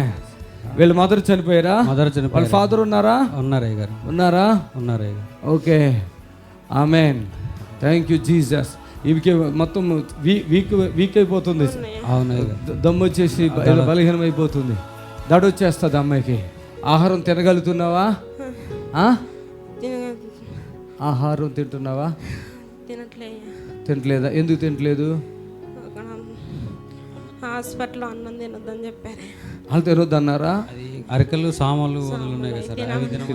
వీళ్ళ మదర్ చనిపోయారా? వాళ్ళ ఫాదర్ ఉన్నారా? ఉన్నారా? Okay. Amen. Thank you Jesus. ఇవికి మొత్తం వీక్ అయిపోతుంది. దమ్ము వచ్చేసి బలహీనం అయిపోతుంది. దడ వచ్చేస్తుంది అమ్మాయికి. ఆహారం తినగలుగుతున్నావా? ఆహారం తింటున్నావా? తినట్లేదా? ఎందుకు తినట్లేదు? హాస్పిటల్లో అన్నం తినొద్దని చెప్పారు. వాళ్ళు తినొద్దు అన్నారా? అరకలు సామాన్లు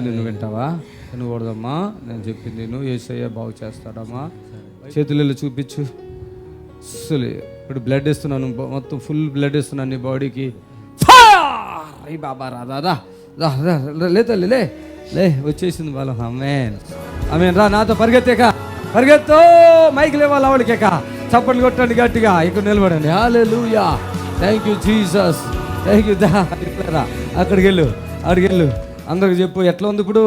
నువ్వు వింటావా? తినకూడదమ్మా, నేను చెప్పింది నువ్వు. యేసయ్య బాగు చేస్తాడమ్మా. చేతులలో చూపించు. అసలు ఇప్పుడు బ్లడ్ ఇస్తున్నాను, మొత్తం ఫుల్ బ్లడ్ ఇస్తున్నాను నీ బాడీకి. బాబా రాదా లే వచ్చేసింది బలం. ఆమేన్ ఆమేన్. రా నాతో పరిగెత్తేక, పరిగెత్తు. మైక్ లేవాలి ఆవిడకేక. చప్పట్లు కొట్టండి గట్టిగా. ఇక్కడ నిలబడండి. Hallelujah. Thank you Jesus. Thank you. అక్కడికి వెళ్ళు, అక్కడికి వెళ్ళు. అందరికి చెప్పు ఎట్లా ఉంది ఇప్పుడు?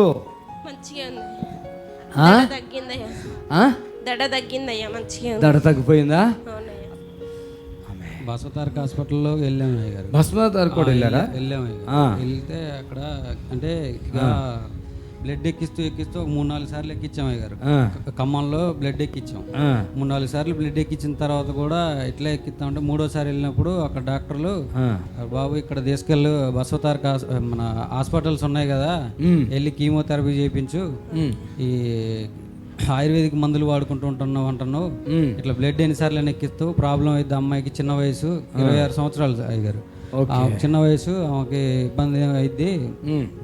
దడ తగ్గిపోయిందా? బసవతారక హాస్పిటల్లో వెళ్ళాము అయ్యారు. బసవతారక కూడా వెళ్ళారా? వెళ్తే అక్కడ అంటే బ్లడ్ ఎక్కిస్తూ ఒక 3-4 సార్లు ఎక్కించాం అయ్యగారు. ఖమ్మంలో బ్లడ్ ఎక్కించాం. 3-4 సార్లు బ్లడ్ ఎక్కించిన తర్వాత కూడా ఇట్లా ఎక్కిస్తామంటే 3వసారి వెళ్ళినప్పుడు అక్కడ డాక్టర్లు బాబు ఇక్కడ తీసుకెళ్ళు బసవతారక మన హాస్పిటల్స్ ఉన్నాయి కదా, వెళ్ళి కీమోథెరపీ చేయించు, ఈ ఆయుర్వేదిక్ మందులు వాడుకుంటూ అంటున్నావు, ఇట్లా బ్లడ్ ఎన్నిసార్లు ఎక్కిస్తూ ప్రాబ్లం అయితే అమ్మాయికి చిన్న వయసు 26 సంవత్సరాలు అయ్యారు, చిన్న వయసు ఆమెకి ఇబ్బంది అయింది,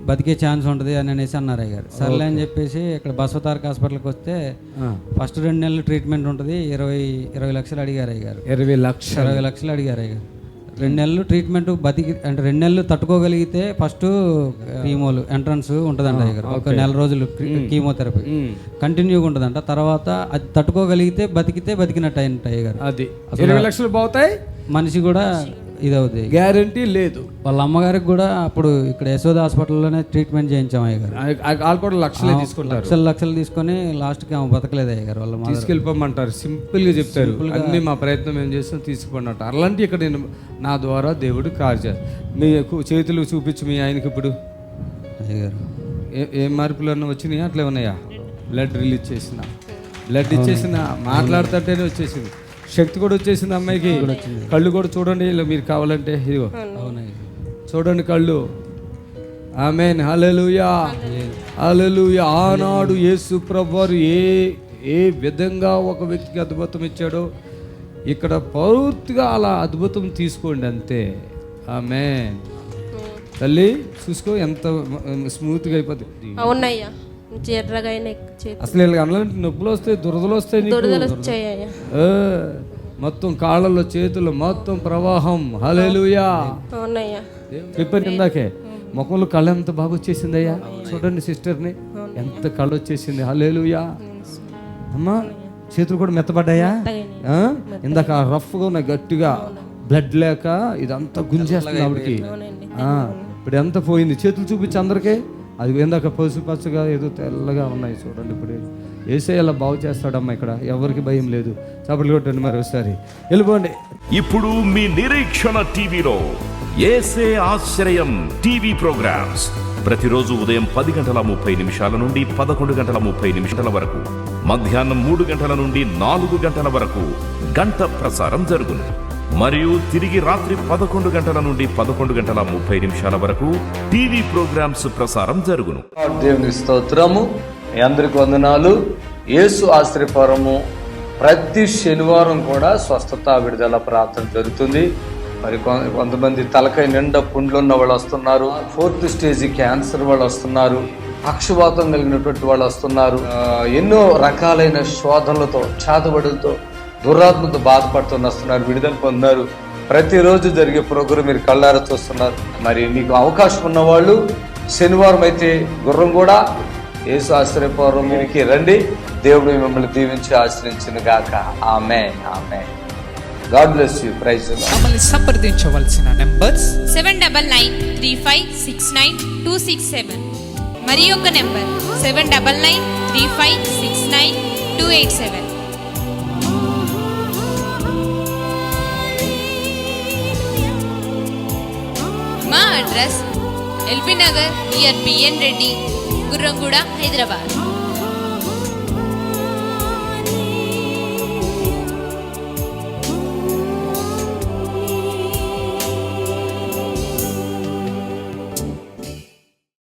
బతికే ఛాన్స్ ఉంటుంది అని అనేసి అన్నారు అయ్యారు. సర్లే అని చెప్పేసి ఇక్కడ బసవతారక హాస్పిటల్కి వస్తే ఫస్ట్ 2 నెలలు ట్రీట్మెంట్ ఉంటుంది, 20 లక్షలు అడిగారు అయ్యారు. 20 లక్షలు అడిగారు అయ్యారు. 2 నెలలు ట్రీట్మెంట్ అంటే 2 నెలలు తట్టుకోగలిగితే ఫస్ట్ కీమోలు ఎంట్రన్స్ ఉంటుందంట అయ్యారు. ఒక 4 రోజులు కీమోథెరపీ కంటిన్యూగా ఉంటుందంట. తర్వాత అది తట్టుకోగలిగితే బతికినట్టు అయినట్టు అయ్యారు. అది 20 లక్షలు పోతాయి, మనిషి కూడా ఇదవుతుంది, గ్యారంటీ లేదు. వాళ్ళ అమ్మగారికి కూడా అప్పుడు ఇక్కడ యశోద హాస్పిటల్లోనే ట్రీట్మెంట్ చేయించాం అయ్యారు. వాళ్ళు కూడా లక్షలు తీసుకొని లాస్ట్కి ఆమె బతకలేదు అయ్యారు. వాళ్ళ తీసుకెళ్ళిపోమంటారు, సింపుల్గా చెప్తారు, అన్ని మా ప్రయత్నం ఏం చేస్తాం తీసుకుపోయినట్టు. అలాంటి ఇక్కడ నేను నా ద్వారా దేవుడు కార్య మీ చేతులు చూపించు మీ ఆయనకి ఇప్పుడు అయ్యారు. ఏం మార్పులు వచ్చినాయా అట్లా ఉన్నాయా? బ్లడ్ రిలీజ్ చేసిన, బ్లడ్ ఇచ్చేసిన, మాట్లాడుతుంటేనే వచ్చేసింది, శక్తి కూడా వచ్చేసింది అమ్మాయికి. కళ్ళు కూడా చూడండి మీరు కావాలంటే, ఇదిగో చూడండి కళ్ళు. ఆమేన్, హల్లెలూయా, హల్లెలూయా. ఆనాడు యేసు ప్రభువారు ఏ విధంగా ఒక వ్యక్తికి అద్భుతం ఇచ్చాడో ఇక్కడ పూర్తిగా అలా అద్భుతం తీసుకోండి అంతే. ఆమేన్. తల్లి చూసుకో ఎంత స్మూత్గా అయిపోతుంది. అవునయ్యా, అసలు అలాంటి నొప్పులు వస్తాయి, దురదలు వస్తాయి, మొత్తం కాళ్ళలో చేతులు మొత్తం ప్రవాహం. హల్లెలూయా. చెప్పాను ఇందాకే, ముఖంలో కళ్ళ ఎంత బాగా వచ్చేసింది అయ్యా. చూడండి సిస్టర్ని, ఎంత కళ్ళు వచ్చేసింది. హల్లెలూయా. అమ్మా చేతులు కూడా మెత్తబడ్డాయా? ఇందాక రఫ్గా ఉన్నాయి, గట్టిగా బ్లడ్ లేక ఇదంతా గుంజేస్తుంది ఆవిడకి. ఇప్పుడు ఎంత పోయింది, చేతులు చూపించి అందరికీ. అది ఇందాక పసుపచ్చగా ఏదో తెల్లగా ఉన్నాయి చూడండి. ఇప్పుడు యేసయ్య అలా బాగు చేస్తాడమ్మా, ఇక్కడ ఎవరికి భయం లేదు. చప్పట్లు కొట్టండి మరి ఒకసారి, వెళ్ళిపోండి. ఇప్పుడు మీ నిరీక్షణ టీవీలో యేసే ఆశ్రయం టీవీ ప్రోగ్రామ్స్ ప్రతిరోజు ఉదయం 10:30 నుండి 11:30 వరకు, మధ్యాహ్నం 3 గంటల నుండి 4 గంటల వరకు గంట ప్రసారం జరుగును. మరియు తిరిగి రాత్రి 11 గంటల నుండి 11:30 వరకు టీవీ ప్రోగ్రామ్స్ ప్రసారం జరుగును. దేవుని స్తోత్రము. మీ అందరికి వందనాలు. యేసు ఆశ్రయపురము ప్రతి శనివారం కూడా స్వస్థత విడుదల ప్రార్థన జరుగుతుంది. మరి కొంతమంది తలకాయ నిండా పుండ్లు ఉన్న వాళ్ళు వస్తున్నారు, 4th స్టేజ్ క్యాన్సర్ వాళ్ళు వస్తున్నారు, పక్షవాతం కలిగినటువంటి వాళ్ళు వస్తున్నారు, ఎన్నో రకాలైన శోధనలతో చేతబడులతో దురాత్మతో బాధపడుతూ వస్తున్నారు, విడుదల పొందుతున్నారు. ప్రతిరోజు జరిగే ప్రోగ్రాం మీరు కళ్ళారా చూస్తున్నారు. మరి మీకు అవకాశం ఉన్నవాళ్ళు శనివారం అయితే గుర్రం కూడా యేసు ఆశ్రయపురంకి రండి. దేవుడు మిమ్మల్ని దీవించి ఆశ్రయించును గాక. Amen, amen. God bless you. Praise the Lord. మమ్మల్ని సంప్రదించవలసిన నంబర్స్ 7993569267 మరి ఒక నంబర్ 7993569287. మా address LB Nagar near BN Reddy, Gurramguda, Hyderabad.